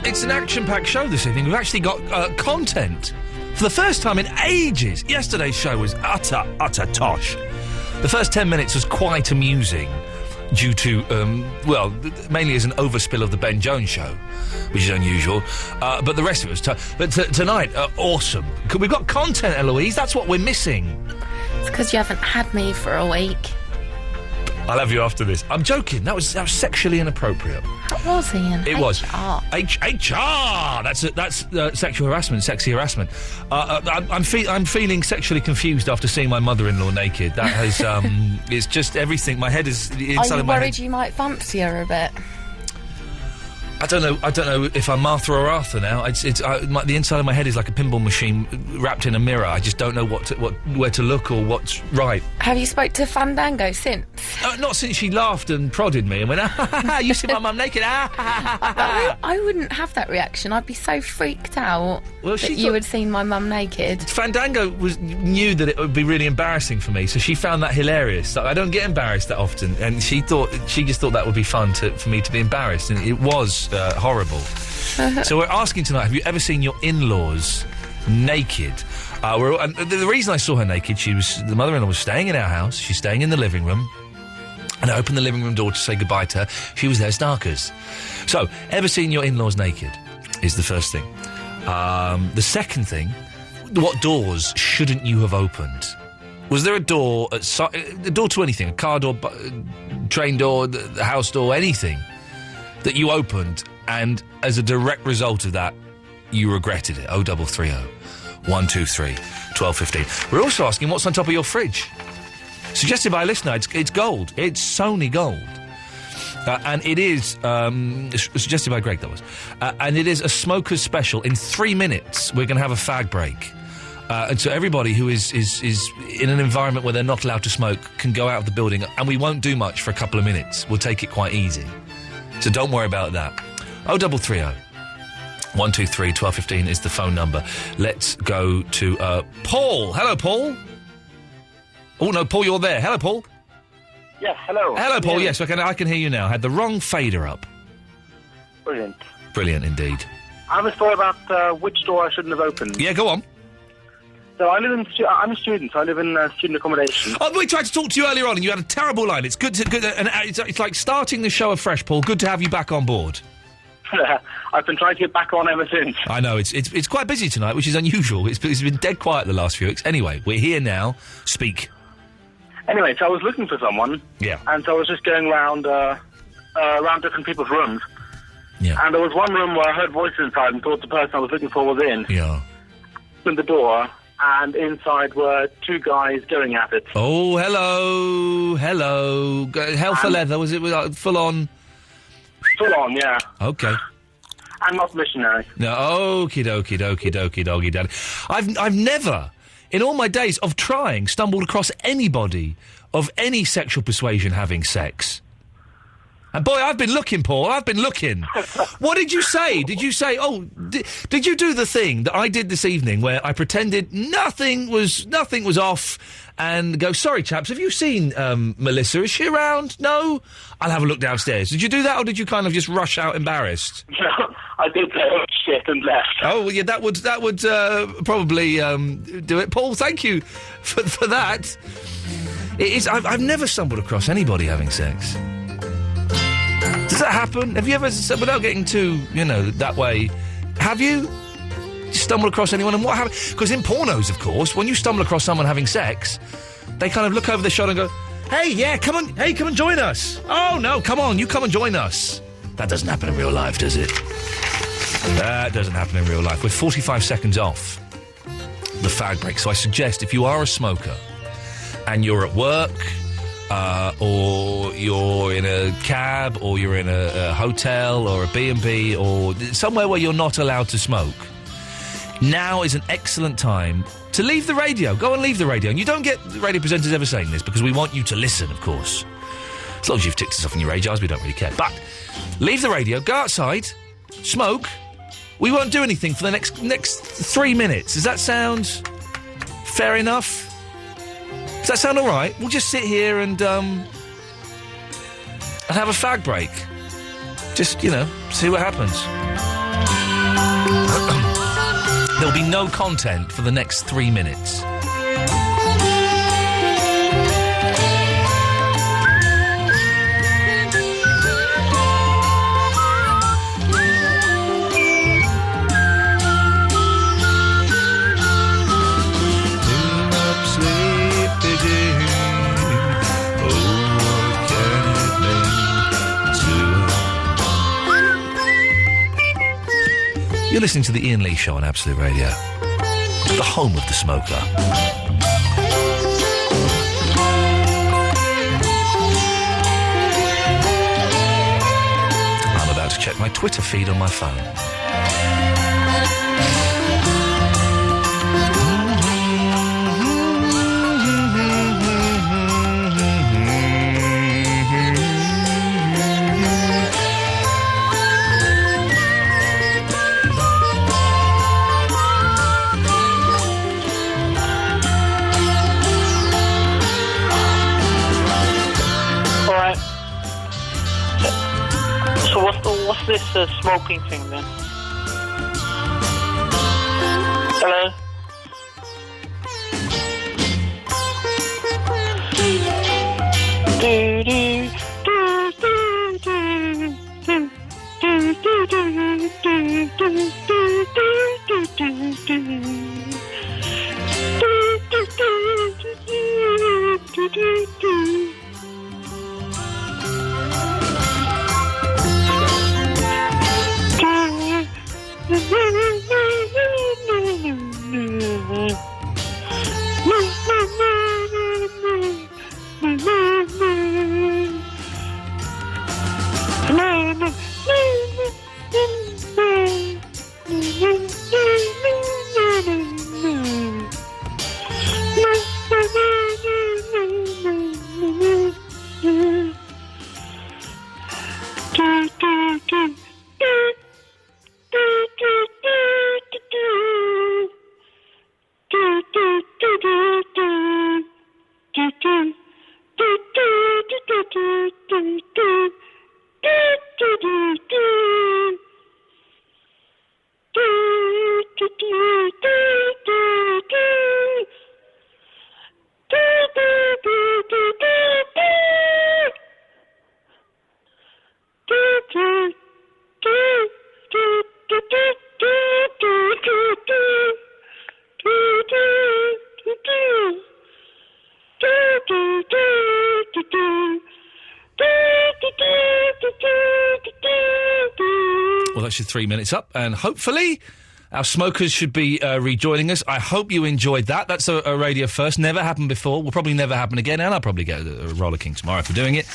It's an action-packed show this evening. We've actually got content for the first time in ages. Yesterday's show was utter tosh. The first 10 minutes was quite amusing due to, mainly as an overspill of the Ben Jones show, which is unusual. But the rest of it was tough. But tonight, awesome. We've got content, Eloise. That's what we're missing. It's because you haven't had me for a week. I'll have you after this. I'm joking. That was sexually inappropriate. That was, Iain. It was. HR. That's sexual harassment, sexy harassment. I'm feeling sexually confused after seeing my mother-in-law naked. That has, it's just everything. My head is inside Are you of my worried head. you might fancy her a bit? I don't know if I'm Martha or Arthur now. The inside of my head is like a pinball machine wrapped in a mirror. I just don't know where to look or what's right. Have you spoke to Fandango since? Not since she laughed and prodded me and went, you see my mum naked, I wouldn't have that reaction. I'd be so freaked out that you had seen my mum naked. Fandango knew that it would be really embarrassing for me, so she found that hilarious. I don't get embarrassed that often, and she just thought that would be fun for me to be embarrassed, and it was horrible. So we're asking tonight, have you ever seen your in-laws naked? And the reason I saw her naked, the mother-in-law was staying in our house, she's staying in the living room, and I opened the living room door to say goodbye to her. She was there starkers. So, ever seen your in-laws naked is the first thing. The second thing, what doors shouldn't you have opened? Was there a door to anything, a car door, train door, the house door, anything, that you opened, and as a direct result of that, you regretted it? 0330 123 1215. We're also asking what's on top of your fridge. Suggested by a listener, it's gold. It's Sony gold. And it is, suggested by Greg, that was. And it is a smoker's special. In 3 minutes, we're going to have a fag break. And so everybody who is in an environment where they're not allowed to smoke can go out of the building, and we won't do much for a couple of minutes. We'll take it quite easy. So don't worry about that. 0330 123 1215 is the phone number. Let's go to Paul. Hello, Paul. Oh, no, Paul, you're there. Hello, Paul. Yes, hello. Hello, Paul. Yes, I can hear you now. I had the wrong fader up. Brilliant. Brilliant indeed. I have a story about which door I shouldn't have opened. Yeah, go on. So I'm a student. I live in student accommodation. Oh, we tried to talk to you earlier on, and you had a terrible line. It's good, and it's like starting the show afresh, Paul. Good to have you back on board. I've been trying to get back on ever since. I know it's quite busy tonight, which is unusual. It's been dead quiet the last few weeks. Anyway, we're here now. Speak. Anyway, so I was looking for someone. Yeah. And so I was just going around different people's rooms. Yeah. And there was one room where I heard voices inside and thought the person I was looking for was in. Yeah. Opened the door, and inside were two guys going at it. Oh, hello. Hell for leather, was it full on? Full on, yeah. Okay. And not missionary. No, okie dokie, doggy daddy. I've never, in all my days of trying, stumbled across anybody of any sexual persuasion having sex. And boy, I've been looking, Paul. I've been looking. What did you say? Did you say, did you do the thing that I did this evening where I pretended nothing was off and go, sorry, chaps, have you seen Melissa? Is she around? No? I'll have a look downstairs. Did you do that, or did you kind of just rush out embarrassed? No, I did say, oh, shit, and left. Oh, well, yeah, that would probably do it. Paul, thank you for that. I've never stumbled across anybody having sex. Does that happen? Have you ever, without getting too, that way, have you stumbled across anyone, and what happened? Because in pornos, of course, when you stumble across someone having sex, they kind of look over their shoulder and go, hey, come and join us. Oh, no, come on, you come and join us. That doesn't happen in real life, does it? That doesn't happen in real life. We're 45 seconds off the fag break, so I suggest if you are a smoker and you're at work, or you're in a cab, or you're in a hotel, or a B&B, or somewhere where you're not allowed to smoke, now is an excellent time to leave the radio. Go and leave the radio. And you don't get the radio presenters ever saying this, because we want you to listen, of course. As long as you've ticked us off on your radios, we don't really care. But leave the radio, go outside, smoke. We won't do anything for the next 3 minutes. Does that sound fair enough? Does that sound all right? We'll just sit here and have a fag break. Just, see what happens. There'll be no content for the next 3 minutes. You're listening to the Iain Lee Show on Absolute Radio, the home of the smoker. I'm about to just check my Twitter feed on my phone. So what's this smoking thing then? Hello? Well, that's your 3 minutes up, and hopefully our smokers should be rejoining us. I hope you enjoyed that. That's a radio first. Never happened before. Will probably never happen again, and I'll probably get a Roller King tomorrow for doing it.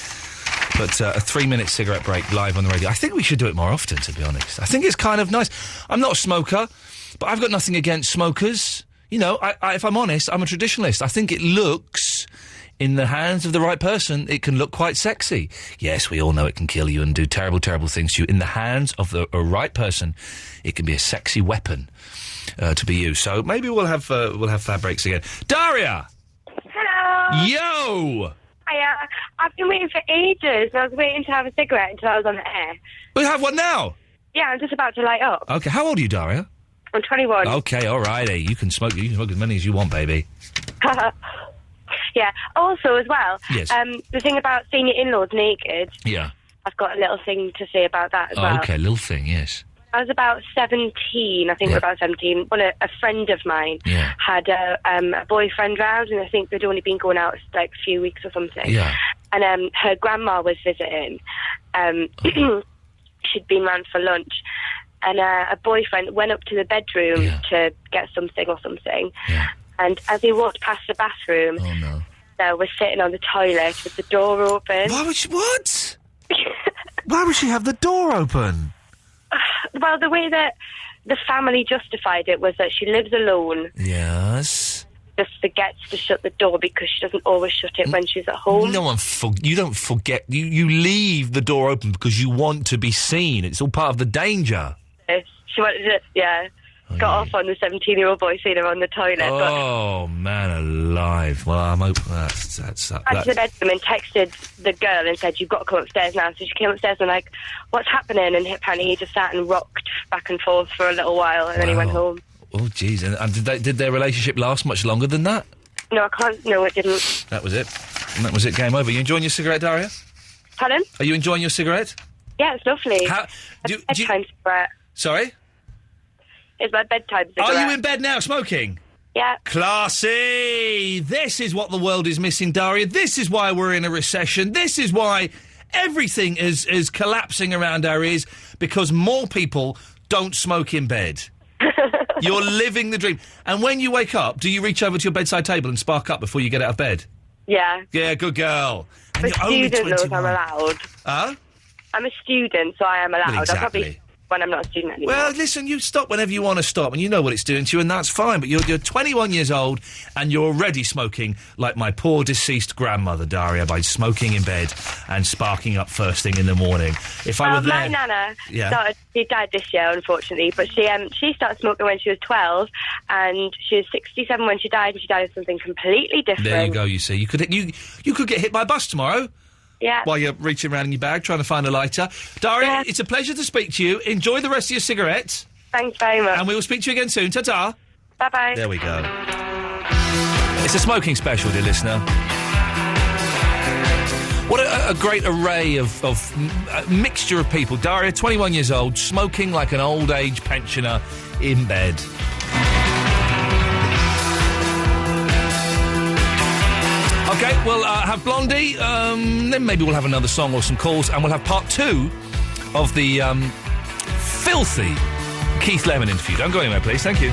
But a 3-minute cigarette break live on the radio. I think we should do it more often, to be honest. I think it's kind of nice. I'm not a smoker, but I've got nothing against smokers. You know, if I'm honest, I'm a traditionalist. I think it looks, in the hands of the right person, it can look quite sexy. Yes, we all know it can kill you and do terrible, terrible things to you. In the hands of a right person, it can be a sexy weapon to be used. So maybe we'll have fabrics again. Daria! Hello! Yo! Hiya. I've been waiting for ages. I was waiting to have a cigarette until I was on the air. We have one now? Yeah, I'm just about to light up. Okay, how old are you, Daria? I'm 21. Okay, all righty. You can smoke as many as you want, baby. Yeah. Also, as well, yes. The thing about seeing your in-laws naked, Yeah. I've got a little thing to say about that as well. Okay, little thing, yes. I was about 17, I think Yeah. about 17, when a friend of mine had a boyfriend round, and I think they'd only been going out like a few weeks or something. Yeah. And her grandma was visiting. She'd been round for lunch. And a boyfriend went up to the bedroom to get something or something. Yeah. And as he walked past the bathroom, there was sitting on the toilet with the door open. Why would she... What? Why would she have the door open? Well, the way that the family justified it was that she lives alone. Yes. Just forgets to shut the door because she doesn't always shut it when she's at home. No one... you don't forget... You leave the door open because you want to be seen. It's all part of the danger. She wanted to... Got off on the 17-year-old boy seeing her on the toilet. Oh, man alive. Well, I'm hoping that's went to the bedroom and texted the girl and said, "You've got to come upstairs now." So she came upstairs and like, "What's happening?" And apparently he just sat and rocked back and forth for a little while, and then he went home. Oh, jeez. And did their relationship last much longer than that? No, I can't. No, it didn't. That was it. And that was it. Game over. You enjoying your cigarette, Daria? Pardon? Are you enjoying your cigarette? Yeah, it's lovely. Bedtime cigarette. Sorry? It's my bedtime cigarette. Are you in bed now, smoking? Yeah. Classy! This is what the world is missing, Daria. This is why we're in a recession. This is why everything is collapsing around our ears, because more people don't smoke in bed. You're living the dream. And when you wake up, do you reach over to your bedside table and spark up before you get out of bed? Yeah. Yeah, good girl. And But you're only student knows 21. I'm allowed. Huh? I'm a student, so I am allowed. Well, exactly. I'll probably when I'm not a student anymore. Well, listen, you stop whenever you want to stop, and you know what it's doing to you, and that's fine. But you're 21 years old, and you're already smoking like my poor deceased grandmother, Daria, by smoking in bed and sparking up first thing in the morning. If I were there... My nana Yeah. she died this year, unfortunately, but she started smoking when she was 12, and she was 67 when she died, and she died of something completely different. There you go, you see. You could get hit by a bus tomorrow. Yeah. While you're reaching around in your bag trying to find a lighter. Daria, it's a pleasure to speak to you. Enjoy the rest of your cigarettes. Thanks very much. And we will speak to you again soon. Ta-ta. Bye-bye. There we go. It's a smoking special, dear listener. What a great array of mixture of people. Daria, 21 years old, smoking like an old age pensioner in bed. OK, we'll have Blondie, then maybe we'll have another song or some calls, and we'll have part 2 of the filthy Keith Lemon interview. Don't go anywhere, please. Thank you.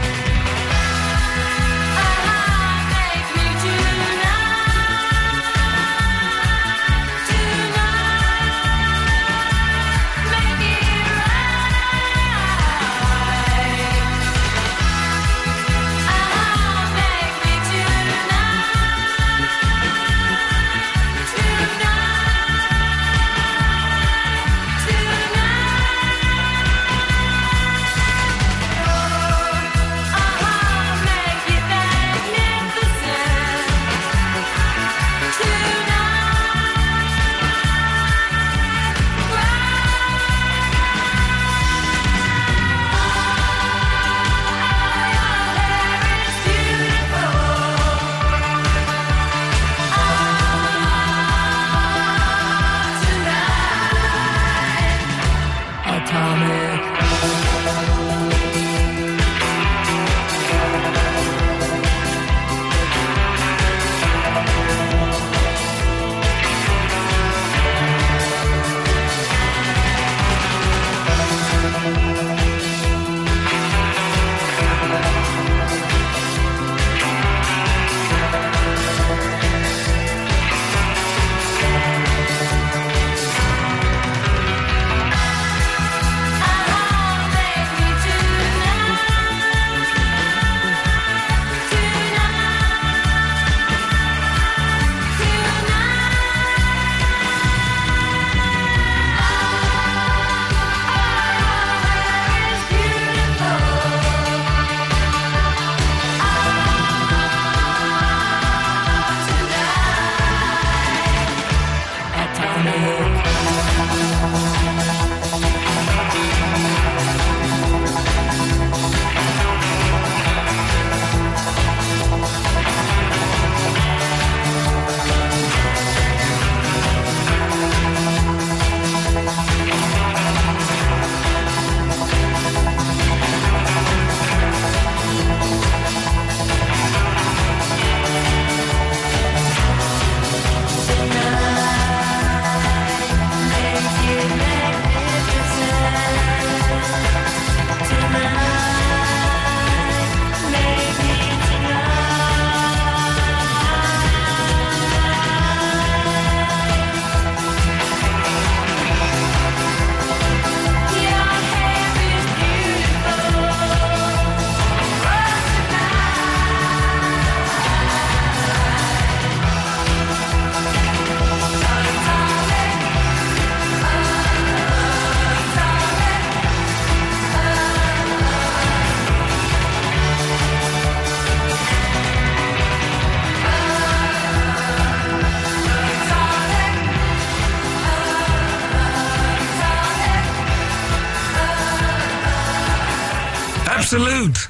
Absolute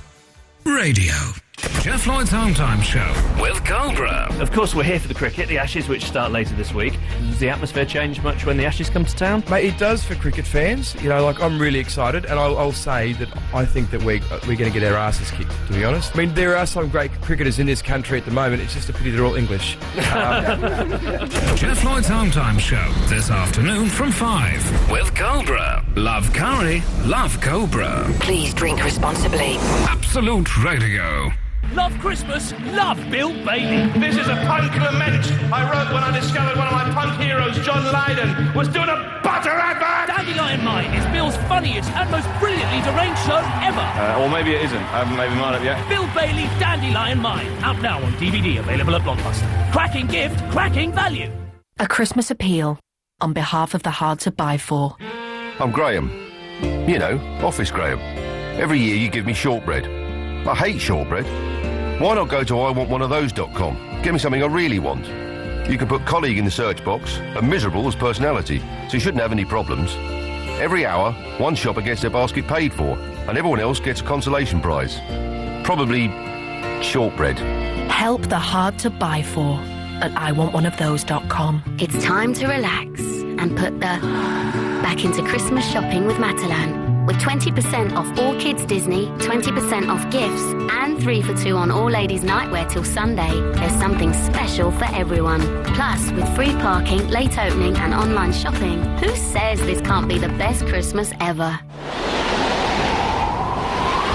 Radio. Jeff Lloyd's Home Time Show with Cobra. Of course, we're here for the cricket, the Ashes, which start later this week. Does the atmosphere change much when the Ashes come to town? Mate, it does for cricket fans. You know, like, I'm really excited, and I'll say that I think that we're going to get our asses kicked, to be honest. I mean, there are some great cricketers in this country at the moment. It's just a pity they're all English. Jeff Lloyd's Home Time Show this afternoon from 5 with Cobra. Love curry, love Cobra. Please drink responsibly. Absolute Radio. Love Christmas, love Bill Bailey. This is a punk lament I wrote when I discovered one of my punk heroes, John Lydon, was doing a butter advert. Dandelion Mine is Bill's funniest and most brilliantly deranged show ever. Or maybe it isn't. I haven't made my mind up yet. Bill Bailey, Dandelion Mine, out now on DVD, available at Blockbuster. Cracking gift, cracking value. A Christmas appeal on behalf of the hard to buy for. I'm Graham. You know, Office Graham. Every year you give me shortbread. I hate shortbread. Why not go to iwantoneofthose.com? Get me something I really want. You can put colleague in the search box and miserable as personality, so you shouldn't have any problems. Every hour, one shopper gets their basket paid for, and everyone else gets a consolation prize. Probably shortbread. Help the hard to buy for at iwantoneofthose.com. It's time to relax and put the back into Christmas shopping with Matalan. With 20% off all kids Disney, 20% off gifts, and 3 for 2 on all ladies nightwear till Sunday, there's something special for everyone. Plus, with free parking, late opening and online shopping, who says this can't be the best Christmas ever?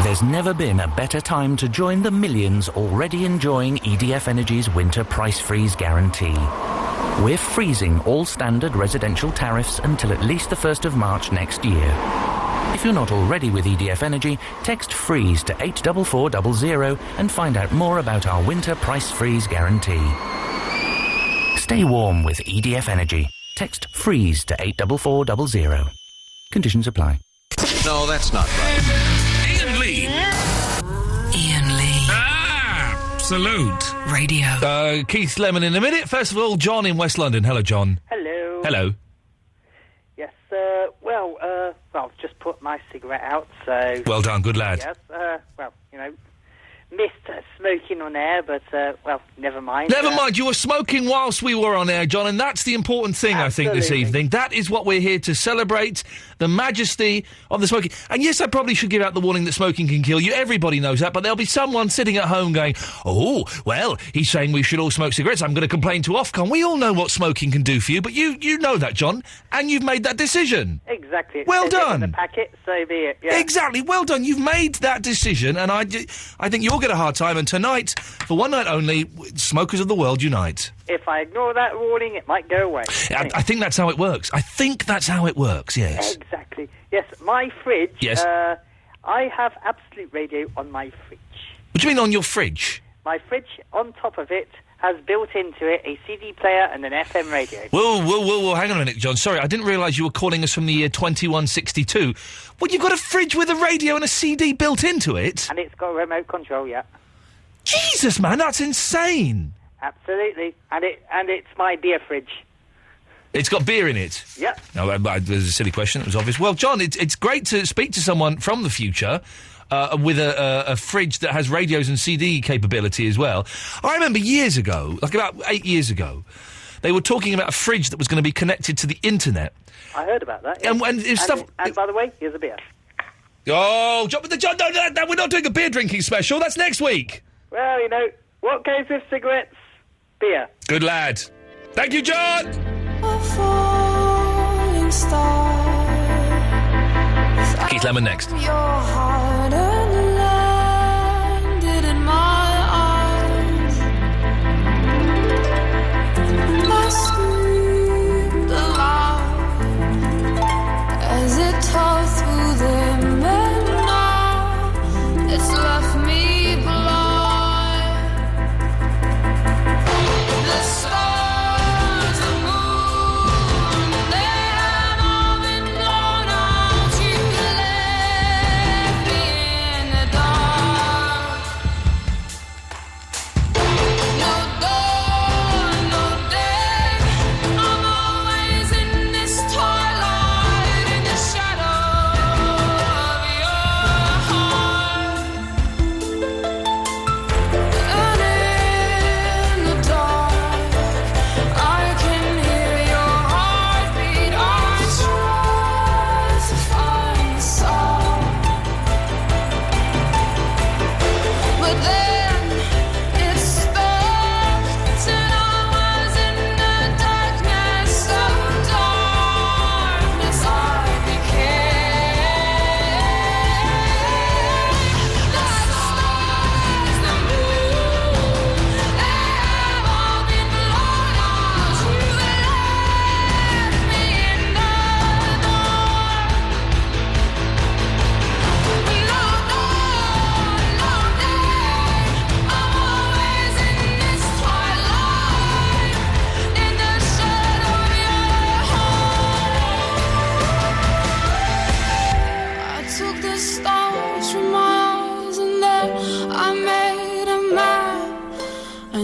There's never been a better time to join the millions already enjoying EDF Energy's winter price freeze guarantee. We're freezing all standard residential tariffs until at least the 1st of March next year. If you're not already with EDF Energy, text FREEZE to 84400 and find out more about our winter price freeze guarantee. Stay warm with EDF Energy. Text FREEZE to 84400. Conditions apply. No, that's not right. Iain Lee. Iain Lee. Absolute. Radio. Keith Lemon in a minute. First of all, John in West London. Hello, John. Hello. Hello. Yes, well, I've just put my cigarette out, so... Well done, good lad. Yes, well, you know, missed smoking on air, but, well, never mind. Never mind, you were smoking whilst we were on air, John, and that's the important thing, I think, this evening. That is what we're here to celebrate, the majesty of the smoking. And yes, I probably should give out the warning that smoking can kill you. Everybody knows that, but there'll be someone sitting at home going, oh, well, he's saying we should all smoke cigarettes. I'm going to complain to Ofcom. We all know what smoking can do for you, but you know that, John, and you've made that decision. Exactly. Well done. The packet, so be it. Yeah. Exactly. Well done. You've made that decision, and I think you'll get a hard time. And tonight, for one night only, smokers of the world unite. If I ignore that warning, it might go away. I think that's how it works. I think that's how it works, yes. Exactly. Yes, my fridge... Yes. I have Absolute Radio on my fridge. What do you mean on your fridge? My fridge, on top of it, has built into it a CD player and an FM radio. Whoa, hang on a minute, John. Sorry, I didn't realise you were calling us from the year 2162. Well, you've got a fridge with a radio and a CD built into it? And it's got a remote control, yeah. Jesus, man, that's insane. Absolutely. And it's my beer fridge. It's got beer in it? Yep. No, there's a silly question. It was obvious. Well, John, it's great to speak to someone from the future with a fridge that has radios and CD capability as well. I remember years ago, like about 8 years ago, they were talking about a fridge that was going to be connected to the internet. I heard about that. Yeah. And by the way, here's a beer. Oh, John, no, we're not doing a beer drinking special. That's next week. Well, you know, what goes with cigarettes? Beer. Good lad. Thank you, John. Keith Lemon next. Your heart and landed in my arms. I screamed aloud as it tore through them, and now it's left me blind. The stars, the moon, they have all been blown out. You left me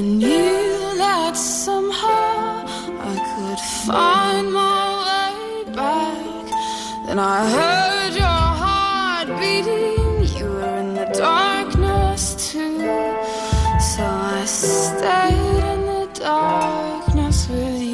knew that somehow I could find my way back. Then I heard your heart beating. You were in the darkness too. So I stayed in the darkness with you.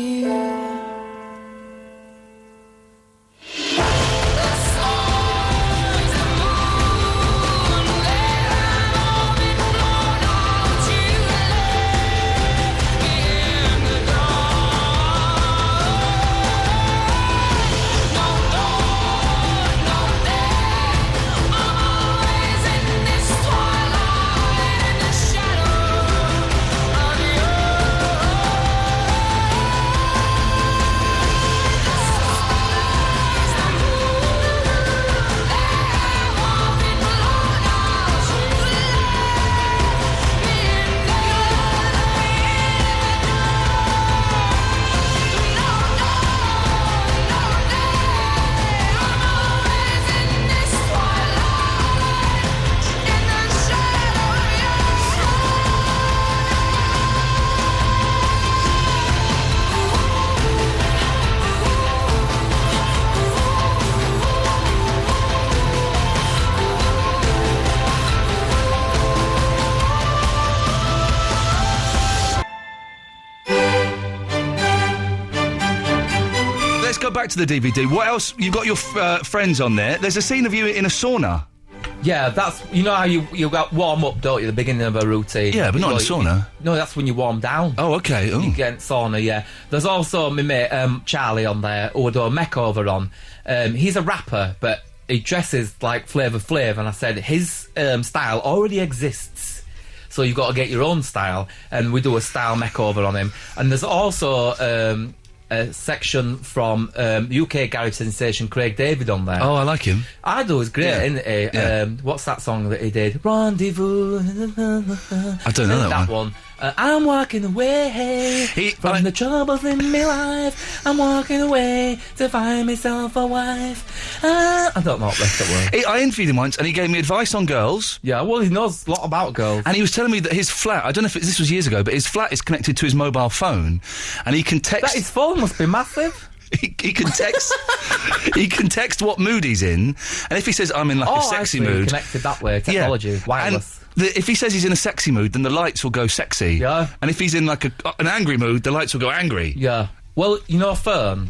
Back to the DVD. What else? You've got your friends on there. There's a scene of you in a sauna. Yeah, that's... You know how you got warm up, don't you, at the beginning of a routine? Yeah, but not in a sauna. No, that's when you warm down. Oh, okay. Ooh. You get in sauna, yeah. There's also my mate, Charlie, on there, who I do a makeover on. He's a rapper, but he dresses like Flavor Flav, and I said his style already exists. So you've got to get your own style, and we do a style makeover on him. And there's also... a section from UK garage sensation Craig David on there. Oh, I like him. I do, it's great, isn't it? Yeah. What's that song that he did? Rendezvous. I don't know that one. I'm walking away from the troubles in my life. I'm walking away to find myself a wife. I don't know what rest it was. I interviewed him once and he gave me advice on girls. Yeah, well, he knows a lot about girls. And he was telling me that his flat, I don't know if this was years ago, but his flat is connected to his mobile phone and he can text... His phone must be massive. He can text. He can text what mood he's in, and if he says I'm in like a sexy mood, connected that way, technology, wireless. If he says he's in a sexy mood, then the lights will go sexy. Yeah. And if he's in like an angry mood, the lights will go angry. Yeah. Well, you know Fern.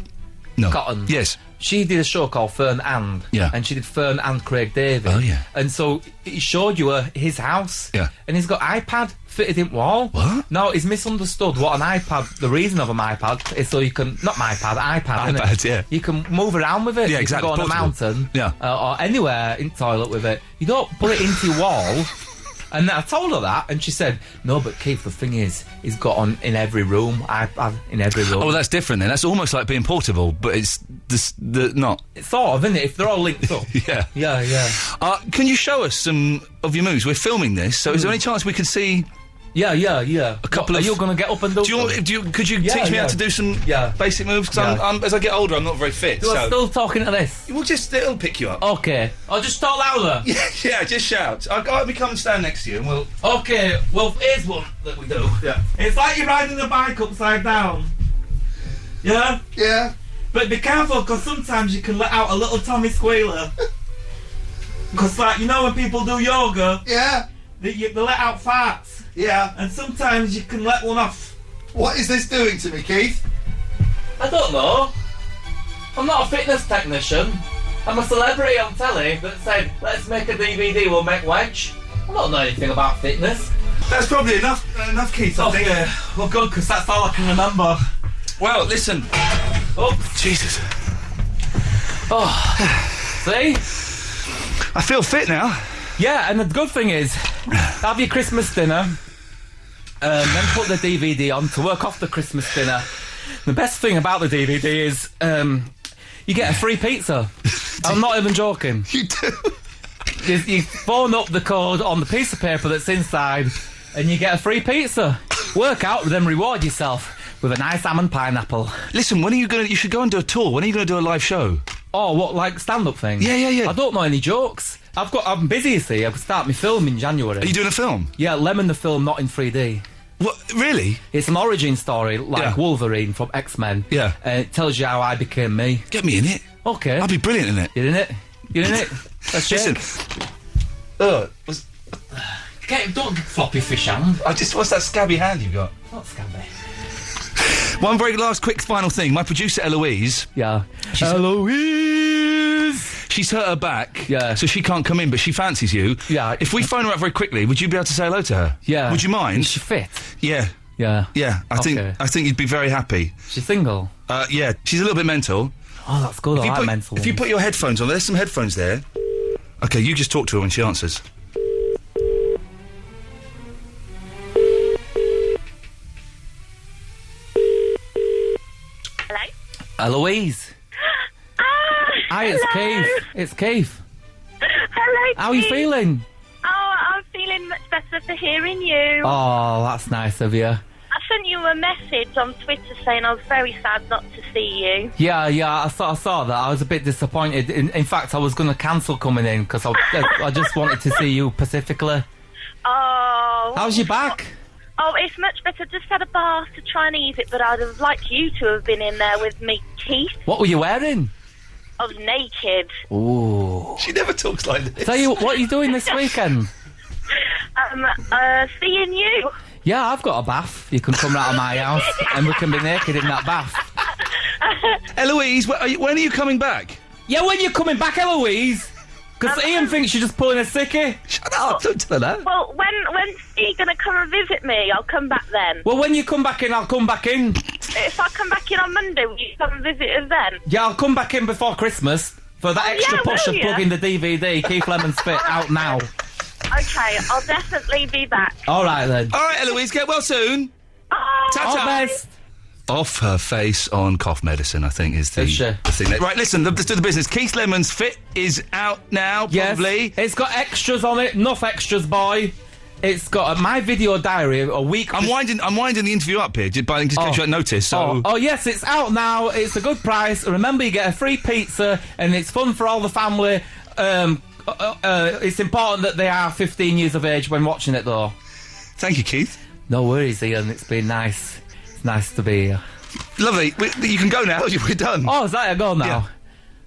No. Cotton. Yes. She did a show called Fern and. Yeah. And she did Fern and Craig David. Oh yeah. And so he showed you his house. Yeah. And he's got iPad fitted in wall. What? No, he's misunderstood what an iPad. The reason of an iPad is so you can iPad. iPad, yeah. You can move around with it. Yeah, you exactly. You can go on Portable. a mountain. Yeah. Or anywhere in the toilet with it. You don't put it into your wall. And I told her that, and she said, "No, but Keith, the thing is, he's got on in every room, iPad in every room." Oh, well, that's different then. That's almost like being portable, but it's not. It's sort of, isn't it? If they're all linked up. Yeah. Yeah. Can you show us some of your moves? We're filming this, so is there any chance we could see? Yeah. A couple of. Are you going to get up and do? Could you teach me how to do some basic moves? Because as I get older, I'm not very fit. I'm still talking to this. Well, it'll pick you up. Okay. I'll just talk louder. Yeah, just shout. Let me come and stand next to you, and we'll. Okay. Well, here's one that we do. Yeah. It's like you're riding the bike upside down. Yeah. Yeah. But be careful, because sometimes you can let out a little Tommy squealer. Because, like, you know when people do yoga? Yeah. They let out farts. Yeah. And sometimes you can let one off. What is this doing to me, Keith? I don't know. I'm not a fitness technician. I'm a celebrity on telly that said, let's make a DVD, we'll make wedge. I don't know anything about fitness. That's probably enough, Keith, I think. Okay, well good, because that's all I can remember. Well, listen. Oh, Jesus. Oh, see? I feel fit now. Yeah, and the good thing is, have your Christmas dinner, then put the DVD on to work off the Christmas dinner. The best thing about the DVD is, you get a free pizza. I'm not even joking. You do? You phone up the code on the piece of paper that's inside, and you get a free pizza. Work out, then reward yourself with a nice ham and pineapple. Listen, when are you you should go and do a tour. When are you going to do a live show? Oh, what, like stand-up thing? Yeah. I don't know any jokes. I'm busy, you see. I could start my film in January. Are you doing a film? Yeah, Lemon the film, not in 3D. What? Really? It's an origin story, like Wolverine from X-Men. Yeah. And it tells you how I became me. Get me in it. Okay. I'd be brilliant in it. You're in it? You're in it? Let's Listen. Don't floppy fish hand. What's that scabby hand you've got? Not scabby. One very last quick final thing. My producer Eloise. Yeah. Eloise! She's hurt her back. Yeah. So she can't come in, but she fancies you. Yeah. If we phone her up very quickly, would you be able to say hello to her? Yeah. Would you mind? Is she fit? Yeah. Yeah. Yeah. I think you'd be very happy. She's single? Yeah. She's a little bit mental. Oh, that's good. I like mental If you ones. put your headphones on, there's some headphones there. Okay, you just talk to her when she answers. Hello? Eloise. Hi, it's hello. Keith. It's Keith. Hello, How are you Keith. feeling? Oh, I'm feeling much better for hearing you. Oh, that's nice of you. I sent you a message on Twitter saying I was very sad not to see you. Yeah, I saw that. I was a bit disappointed. In fact, I was going to cancel coming in because I just wanted to see you specifically. Oh. How's your back? Oh, it's much better. Just had a bath to try and ease it, but I'd have liked you to have been in there with me, Keith. What were you wearing? I was naked. Ooh. She never talks like this. Tell you, what are you doing this weekend? Seeing you. Yeah, I've got a bath. You can come round to my house and we can be naked in that bath. Eloise, when are you coming back? Yeah, when you coming back, Eloise? Because Ian thinks you're just pulling a sickie. Shut up, don't tell her that. Well, when's he going to come and visit me? I'll come back then. Well, when you come back in, I'll come back in. If I come back in on Monday, will you come and visit us then? Yeah, I'll come back in before Christmas for that extra push of plugging the DVD. Keith Lemon's Fit out now. Okay, I'll definitely be back. All right, then. All right, Eloise, get well soon. Ta-ta. All best. Off her face on cough medicine, I think, is the thing. Right, listen, let's do the business. Keith Lemon's Fit is out now, probably. Yes, it's got extras on it. Enough extras, boy. It's got my video diary a week. I'm winding the interview up here, but I just gave you that notice. So. Oh, yes, it's out now. It's a good price. Remember, you get a free pizza, and it's fun for all the family. It's important that they are 15 years of age when watching it, though. Thank you, Keith. No worries, Ian. It's been nice. It's nice to be here. Lovely. You can go now. We're done. Oh, is that a go now? Yeah.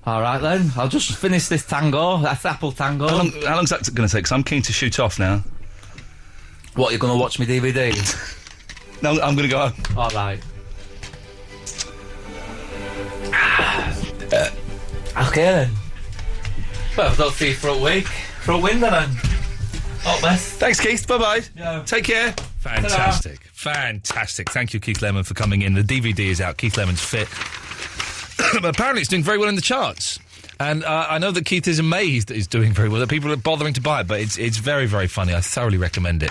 All right, then. I'll just finish this tango. That's Apple Tango. How long's that going to take? Because I'm keen to shoot off now. What, you're going to watch me DVD? No, I'm going to go home. All right. Okay, then. Well, I don't see you for a week. For a win, then. All best. Thanks, Keith. Bye-bye. Yeah. Take care. Fantastic. Ta-da. Fantastic. Thank you, Keith Lemon, for coming in. The DVD is out. Keith Lemon's Fit. Apparently, it's doing very well in the charts. And I know that Keith is amazed that it's doing very well, that people are bothering to buy it, but it's very, very funny. I thoroughly recommend it.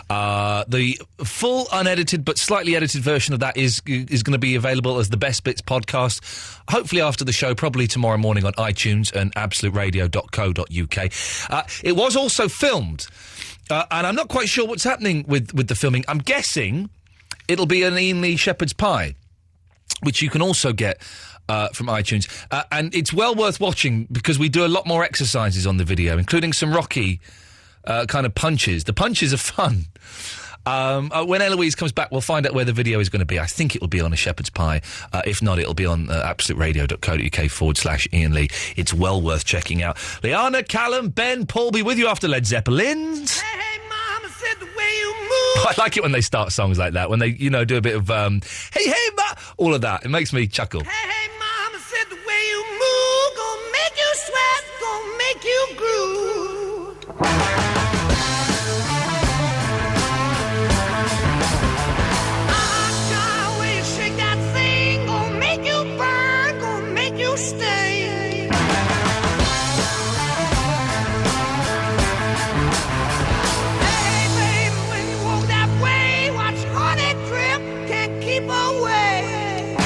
The full unedited but slightly edited version of that is going to be available as the Best Bits podcast, hopefully after the show, probably tomorrow morning on iTunes and absoluteradio.co.uk. It was also filmed, and I'm not quite sure what's happening with the filming. I'm guessing it'll be an Iain Lee Shepherd's Pie, which you can also get from iTunes. And it's well worth watching because we do a lot more exercises on the video, including some Rocky kind of punches. The punches are fun. When Eloise comes back, we'll find out where the video is going to be. I think it will be on a shepherd's pie. If not, it'll be on absoluteradio.co.uk/Iain Lee. It's well worth checking out. Liana, Callum, Ben, Paul be with you after Led Zeppelin's. Hey, mama said the way you move. I like it when they start songs like that, when they, do a bit of, hey, ma, all of that. It makes me chuckle. Hey, mama said the way you move, gonna make you sweat, gonna make you groove. The way you shake that thing, gonna make you burn, gonna make you stay. Hey, baby, when you walk that way, watch honey drip, can't keep away.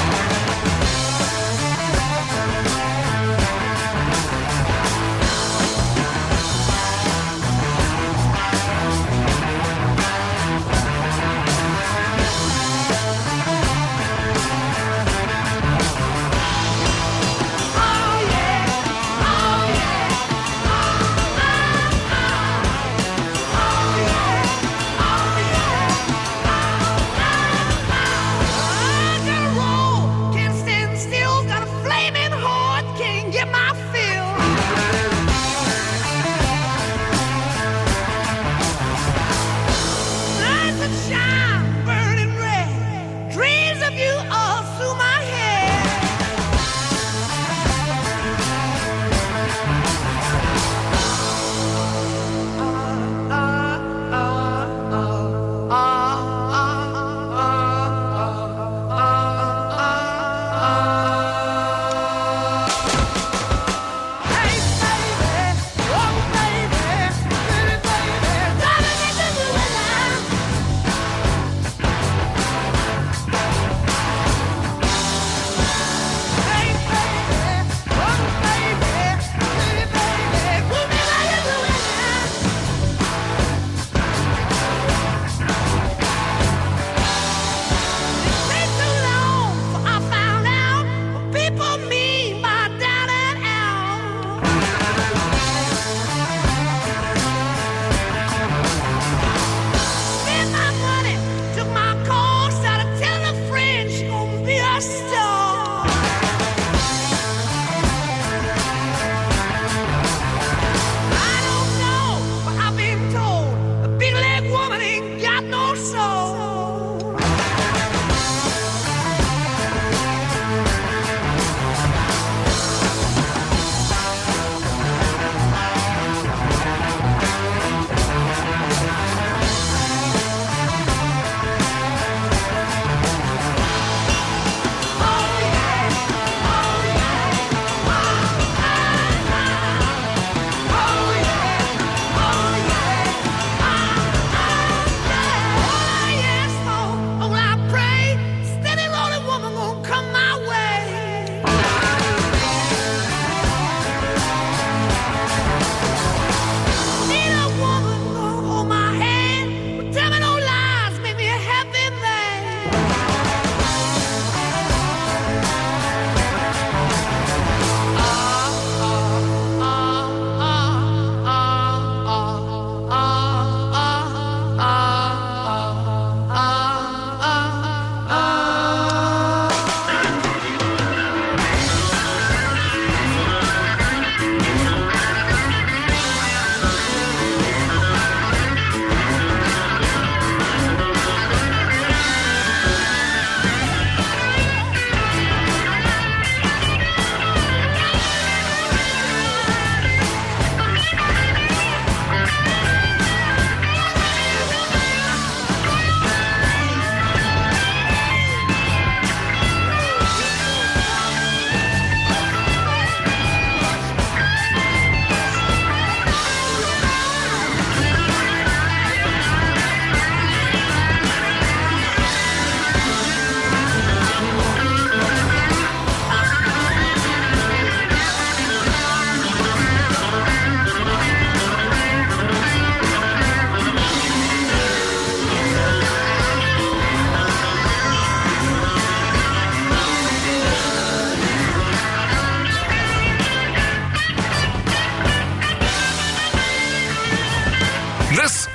no soul.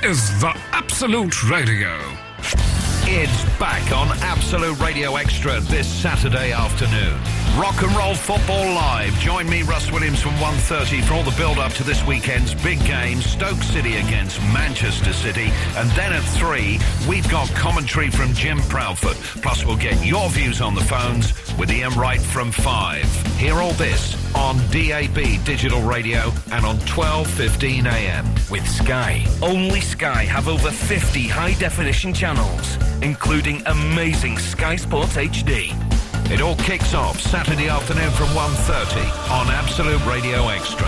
Is the Absolute Radio. It's back on Absolute Radio Extra this Saturday afternoon. Rock and Roll Football Live. Join me, Russ Williams, from 1:30 for all the build-up to this weekend's big game, Stoke City against Manchester City. And then at 3, we've got commentary from Jim Proudfoot. Plus, we'll get your views on the phones with Iain Wright from 5. Hear all this on DAB Digital Radio and on 12:15 a.m. With Sky. Only Sky have over 50 high-definition channels, including amazing Sky Sports HD. It all kicks off Saturday afternoon from 1:30 on Absolute Radio Extra.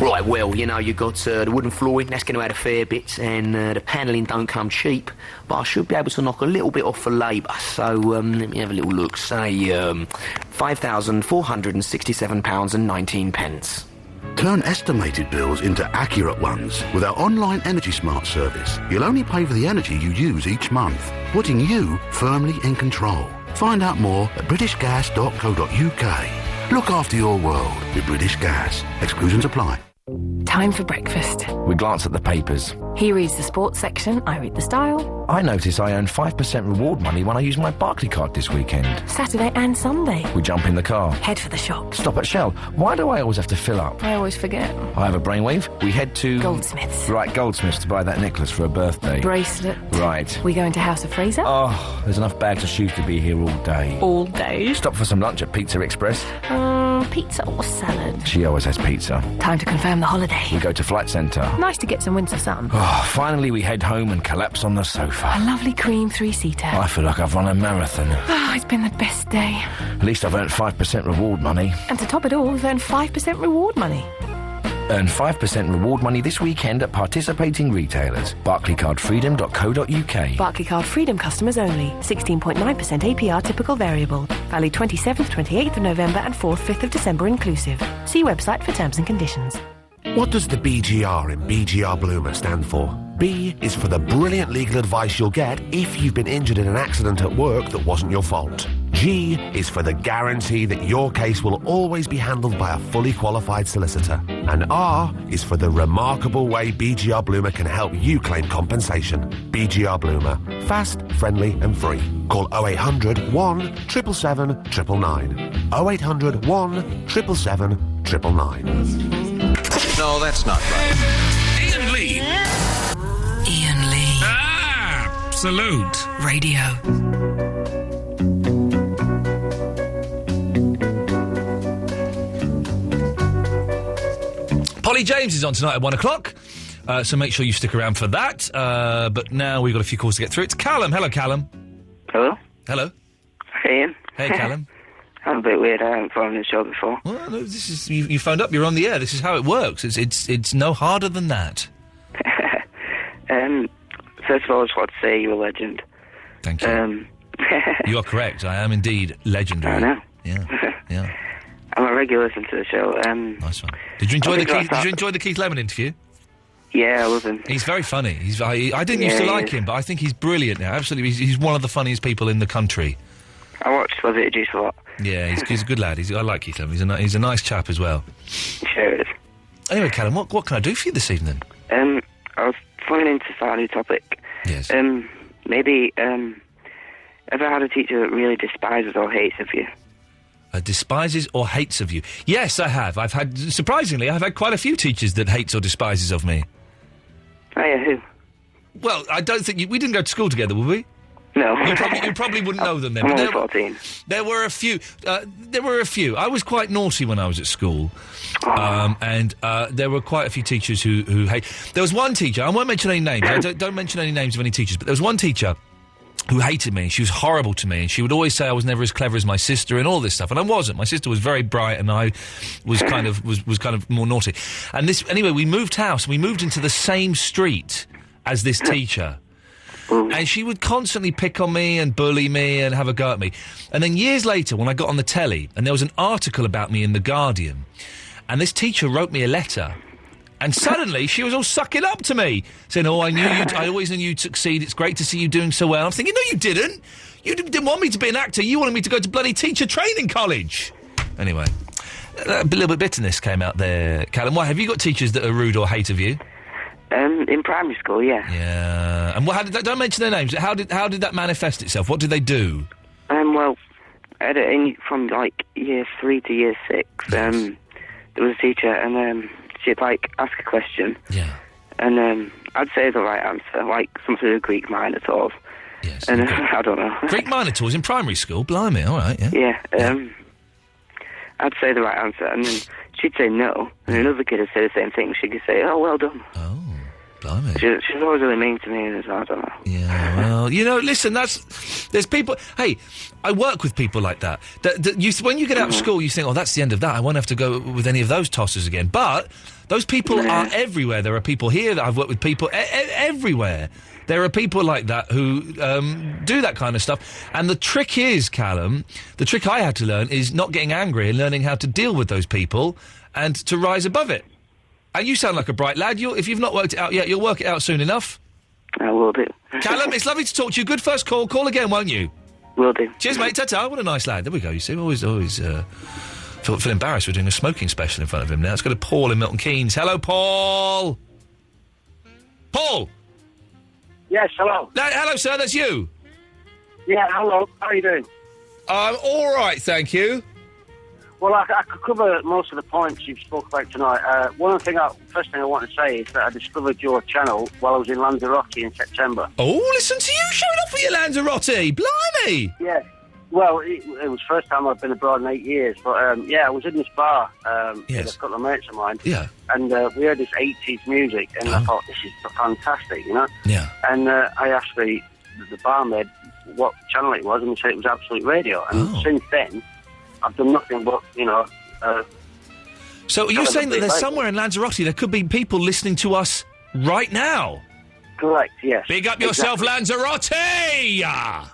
Right, well, you know, you've got the wooden flooring, that's going to add a fair bit, and the panelling don't come cheap, but I should be able to knock a little bit off for labour, so let me have a little look, say £5,467.19. Turn estimated bills into accurate ones with our online Energy Smart service. You'll only pay for the energy you use each month, putting you firmly in control. Find out more at britishgas.co.uk. Look after your world with British Gas. Exclusions apply. Time for breakfast. We glance at the papers. He reads the sports section, I read the style. I notice I earn 5% reward money when I use my Barclay card this weekend. Saturday and Sunday. We jump in the car. Head for the shops. Stop at Shell. Why do I always have to fill up? I always forget. I have a brainwave. We head to... Goldsmiths. Right, Goldsmiths to buy that necklace for her birthday. Bracelet. Right. We go into House of Fraser. Oh, there's enough bags of shoes to be here all day. All day? Stop for some lunch at Pizza Express. Pizza or salad? She always has pizza. Time to confirm the holiday. We go to Flight Centre. Nice to get some winter sun. Oh, finally we head home and collapse on the sofa. A lovely cream 3-seater. I feel like I've run a marathon. Oh, it's been the best day. At least I've earned 5% reward money. And to top it all, we've earned 5% reward money. Earn 5% reward money this weekend at participating retailers. Barclaycardfreedom.co.uk. Barclay Card Freedom customers only. 16.9% APR typical variable. Valid 27th, 28th of November and 4th, 5th of December inclusive. See website for terms and conditions. What does the BGR in BGR Bloomer stand for? B is for the brilliant legal advice you'll get if you've been injured in an accident at work that wasn't your fault. G is for the guarantee that your case will always be handled by a fully qualified solicitor. And R is for the remarkable way BGR Bloomer can help you claim compensation. BGR Bloomer. Fast, friendly and free. Call 0800 1 777 999. 0800 1 777 999. No, that's not right. Iain Lee. Iain Lee. Absolute Radio. Polly James is on tonight at 1 o'clock, so make sure you stick around for that. But now we've got a few calls to get through. It's Callum. Hello, Callum. Hello? Hello. Hey, Ian. Hey, Callum. I'm a bit weird. I haven't phoned the show before. Well, no, this is you phoned up. You're on the air. This is how it works. It's no harder than that. First of all, I just want to say you're a legend. Thank you. You are correct. I am indeed legendary. I know. Yeah. I'm a regular listener to the show. Nice one. Did you enjoy the Keith Lemon interview? Yeah, I love him. He's very funny. I didn't used to like him, but I think he's brilliant now. Absolutely, he's one of the funniest people in the country. I watched Was It a Juice a lot. Yeah, he's a good lad. I like Keith Lemon. He's a nice chap as well. Sure is. Anyway, Callum, what can I do for you this evening? I was phoning to start a new topic. Yes. Maybe, ever had a teacher that really despises or hates of you? Despises or hates of you? Yes, I have. Surprisingly, I've had quite a few teachers that hates or despises of me. Oh, yeah, who? Well, I don't think... we didn't go to school together, would we? No. You probably wouldn't know them then. I'm only 14. There were a few. I was quite naughty when I was at school. And there were quite a few teachers who hate... There was one teacher, I won't mention any names, I don't mention any names of any teachers, but there was one teacher who hated me. She was horrible to me, and she would always say I was never as clever as my sister and all this stuff, and I wasn't. My sister was very bright, and I was kind of more naughty. And anyway, we moved house, and we moved into the same street as this teacher. And she would constantly pick on me and bully me and have a go at me. And then years later, when I got on the telly, and there was an article about me in The Guardian, and this teacher wrote me a letter, and suddenly she was all sucking up to me, saying, "Oh, I always knew you'd succeed. It's great to see you doing so well." I'm thinking, no, you didn't. You didn't want me to be an actor. You wanted me to go to bloody teacher training college. Anyway, a little bit of bitterness came out there, Callum. Why, have you got teachers that are rude or hate of you? In primary school, yeah. Yeah. And don't mention their names. How did that manifest itself? What did they do? Well, from like year 3 to year 6, there was a teacher, and she'd like ask a question. Yeah. And I'd say the right answer, like something to do with Greek Minotaurs. Yes. And I don't know. Greek Minotaurs in primary school? Blimey, all right, yeah. Yeah. I'd say the right answer, and then she'd say no, and another kid would say the same thing. She could say, "Oh, well done." Oh, blimey. She's always really mean to me, and I don't know. Yeah, well, listen, there's people... Hey, I work with people like that. When you get out of school, you think, "Oh, that's the end of that. I won't have to go with any of those tossers again." But those people are everywhere. There are people here that I've worked with people everywhere. There are people like that who do that kind of stuff. And the trick is, Callum, the trick I had to learn is not getting angry and learning how to deal with those people and to rise above it. And you sound like a bright lad. If you've not worked it out yet, you'll work it out soon enough. I will do. Callum, it's lovely to talk to you. Good first call. Call again, won't you? Will do. Cheers, mate. Ta-ta. What a nice lad. There we go. You see, always feel embarrassed. We're doing a smoking special in front of him now. Let's go to Paul in Milton Keynes. Hello, Paul. Paul. Yes, hello. Hello, sir. That's you. Yeah, hello. How are you doing? I'm all right, thank you. Well, I could cover most of the points you've spoke about tonight. First thing I want to say is that I discovered your channel while I was in Lanzarote in September. Oh, listen to you showing off at your Lanzarote. Blimey. Yeah. Well, it was the first time I've been abroad in 8 years. But, I was in this bar with a couple of mates of mine. Yeah. And we heard this 80s music, and I thought, this is fantastic, you know? Yeah. And I asked the barmaid what channel it was, and he said it was Absolute Radio. And since then, I've done nothing but, So you're saying that there's somewhere in Lanzarote there could be people listening to us right now? Correct, yes. Big up yourself, Lanzarote! Yeah.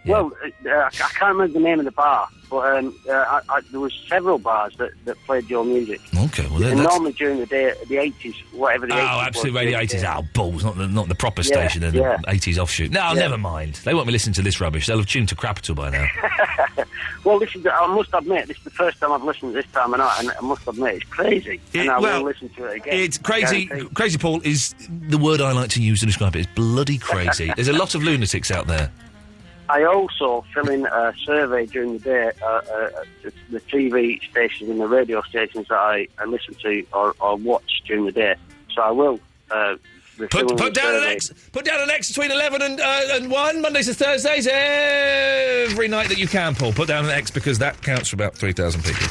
Well, I can't remember the name of the bar, but there was several bars that played your music. Okay, well, and normally during the day, the 80s, whatever the 80s was. Oh, Absolute Radio 80s. Oh, balls, not the proper station, the 80s offshoot. No, never mind. They won't be listening to this rubbish. They'll have tuned to Crapital by now. Well, I must admit, this is the first time I've listened this time of night, and I must admit, it's crazy. And I will listen to it again. It's crazy. Crazy, Paul, is the word I like to use to describe it. It's bloody crazy. There's a lot of lunatics out there. I also fill in a survey during the day the TV stations and the radio stations that I listen to or watch during the day. So I will Put down an X between 11 and 1, Mondays to Thursdays, every night that you can, Paul. Put down an X because that counts for about 3,000 people.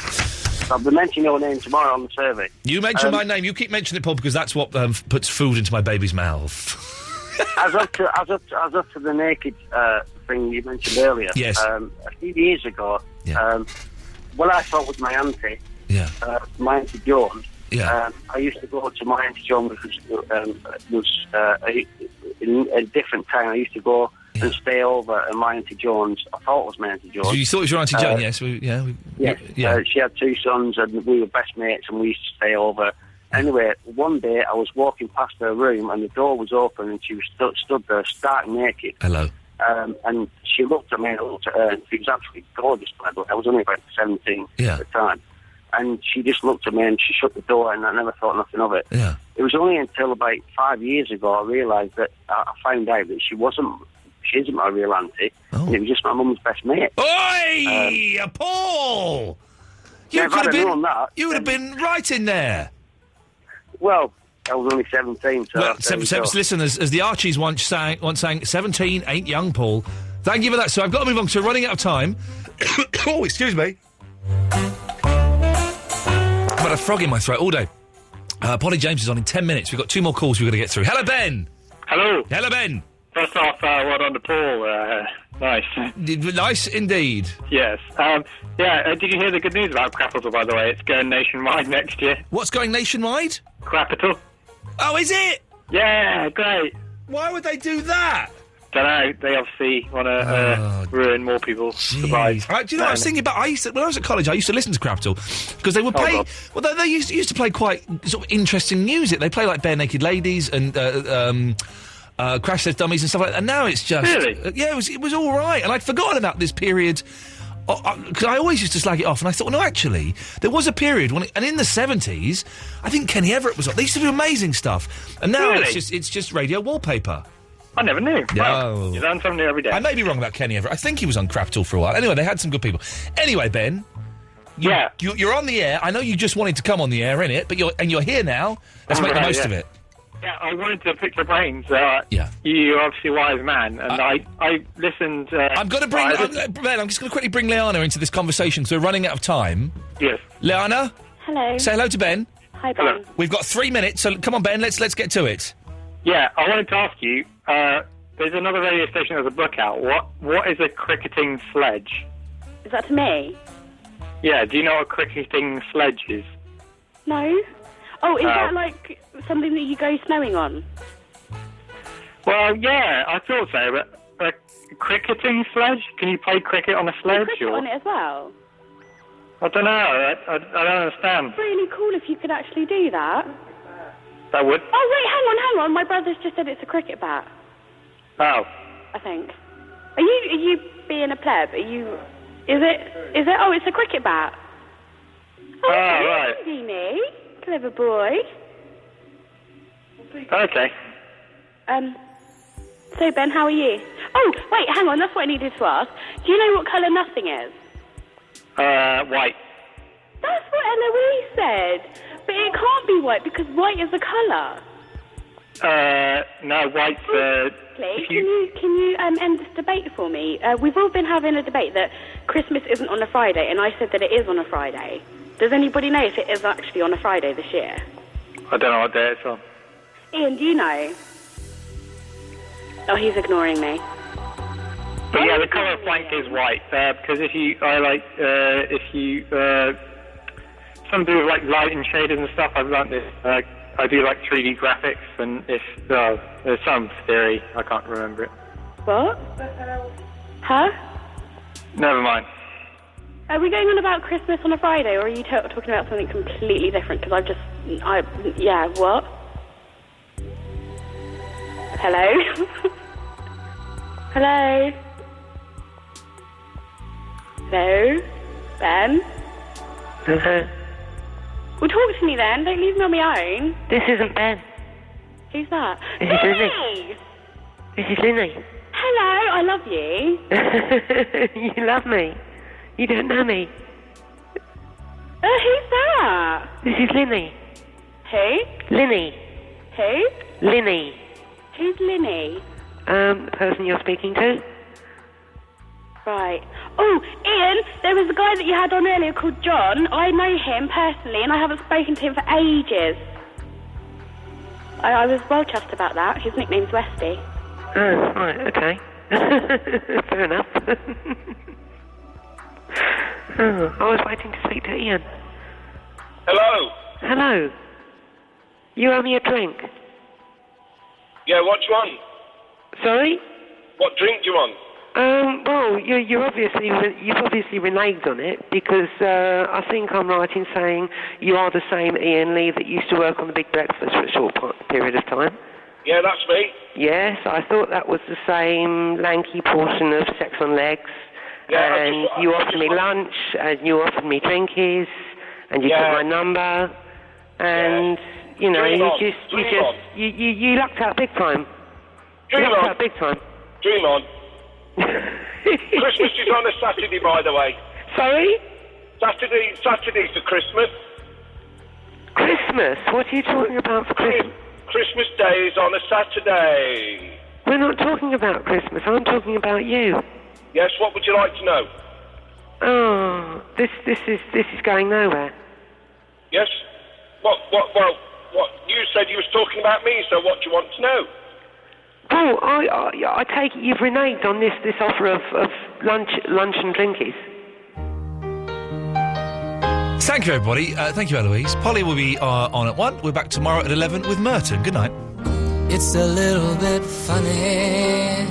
I'll be mentioning your name tomorrow on the survey. You mention my name. You keep mentioning it, Paul, because that's what puts food into my baby's mouth. As up to the naked thing you mentioned earlier. Yes. A few years ago, when I thought with my auntie, my auntie Joan. Yeah. I used to go to my auntie Joan because in a different town. I used to go and stay over at my auntie Joan's. I thought it was my auntie Joan. So you thought it was your auntie Joan? Yes. She had 2 sons, and we were best mates, and we used to stay over. Anyway, one day I was walking past her room, and the door was open, and she was stood there, stark naked. Hello. And she looked at me and I looked at her, and she was absolutely gorgeous. I was only about 17 at the time. And she just looked at me and she shut the door, and I never thought nothing of it. Yeah. It was only until about 5 years ago I realised that I found out that she isn't my real auntie, and it was just my mum's best mate. Oi! Paul! You could have been. You would have been right in there. Well, I was only 17, so... Well, listen, as the Archies once sang, 17 ain't young, Paul. Thank you for that. So I've got to move on, because we're running out of time. Oh, excuse me. I've got a frog in my throat all day. Polly James is on in 10 minutes. We've got 2 more calls we've got to get through. Hello, Ben. Hello. Hello, Ben. First off, well done to Paul. Nice. Nice indeed. Yes. Did you hear the good news about Crapital, by the way? It's going nationwide next year. What's going nationwide? Crapital. Oh, is it? Yeah, great. Why would they do that? Don't know. They obviously want to ruin more people's lives. Do you know what I was thinking about? When I was at college, I used to listen to Crapital because they would play. Well, they used to play quite sort of interesting music. They play like Bare Naked Ladies and Crash Test Dummies and stuff like that. And now it's just it was all right. And I'd forgotten about this period. Because I always used to slag it off, and I thought, well, no, actually, there was a period when, and in the 70s, I think Kenny Everett was on. They used to do amazing stuff, and now it's just radio wallpaper. I never knew. No. Well, you learn something new every day. I may be wrong about Kenny Everett. I think he was on Crapital for a while. Anyway, they had some good people. Anyway, Ben, you're on the air. I know you just wanted to come on the air, innit? But you're here now. Let's make the most of it. Yeah, I wanted to pick your brains. You're obviously a wise man, and I listened... I'm going to bring... Ben, I'm just going to quickly bring Liana into this conversation, because we're running out of time. Yes. Liana? Hello. Say hello to Ben. Hi, Ben. Hello. We've got 3 minutes, so come on, Ben, let's get to it. Yeah, I wanted to ask you, there's another radio station that has a book out. What is a cricketing sledge? Is that to me? Yeah, do you know what a cricketing sledge is? No. Oh, is that like something that you go snowing on? Well, yeah, I thought so, but a cricketing sledge? Can you play cricket on a sledge? Cricket on it as well? I don't know. I don't understand. It's really cool if you could actually do that. That would? Oh, wait, hang on. My brother's just said it's a cricket bat. Oh. I think. Are you being a pleb? Is it? Oh, it's a cricket bat. Oh, right. Dini. Clever boy. Okay. So, Ben, how are you? Oh, wait, hang on. That's what I needed to ask. Do you know what colour nothing is? White. That's what Eloise said. But it can't be white because white is a colour. No, white's... Can you end this debate for me? We've all been having a debate that Christmas isn't on a Friday, and I said that it is on a Friday. Does anybody know if it is actually on a Friday this year? I don't know what day it's on. Ian, do you know? Oh, he's ignoring me. But yeah, the colour of blank is white, because something with like light and shaders and stuff, I've learnt this. I do like 3D graphics, and there's some theory, I can't remember it. What? Huh? Never mind. Are we going on about Christmas on a Friday, or are you talking about something completely different? Because what? Hello? Hello? Hello? Ben? Hello? Well, talk to me then. Don't leave me on my own. This isn't Ben. Who's that? This is Lily. This is Lily. Hello, I love you. You love me. You don't know me. Who's that? This is Linny. Who? Linny. Who? Linny. Who's Linny? The person you're speaking to. Right. Oh, Ian, there was a guy that you had on earlier called John. I know him personally, and I haven't spoken to him for ages. I was well chuffed about that. His nickname's Westy. Oh, right, okay. Fair enough. Oh, I was waiting to speak to Ian. Hello. Hello. You owe me a drink. Yeah, what do you want? Sorry? What drink do you want? Well, you've obviously reneged on it because I think I'm right in saying you are the same Ian Lee that used to work on the Big Breakfast for a short period of time. Yeah, that's me. Yes, I thought that was the same lanky portion of Sex on Legs. Yeah, and you offered me lunch, and you offered me drinkies, and you took my number, and you know, you lucked out big time. Dream lucked on. out big time. Dream on. Christmas is on a Saturday, by the way. Sorry? Saturday's for Christmas. Christmas? What are you talking about for Christmas? Christmas Day is on a Saturday. We're not talking about Christmas. I'm talking about you. Yes. What would you like to know? Oh, this is going nowhere. Yes. What? You said you was talking about me. So what do you want to know? Oh, I take it you've reneged on this offer of lunch and drinkies. Thank you, everybody. Thank you, Eloise. Polly will be on at 1. We're back tomorrow at 11 with Merton. Good night. It's a little bit funny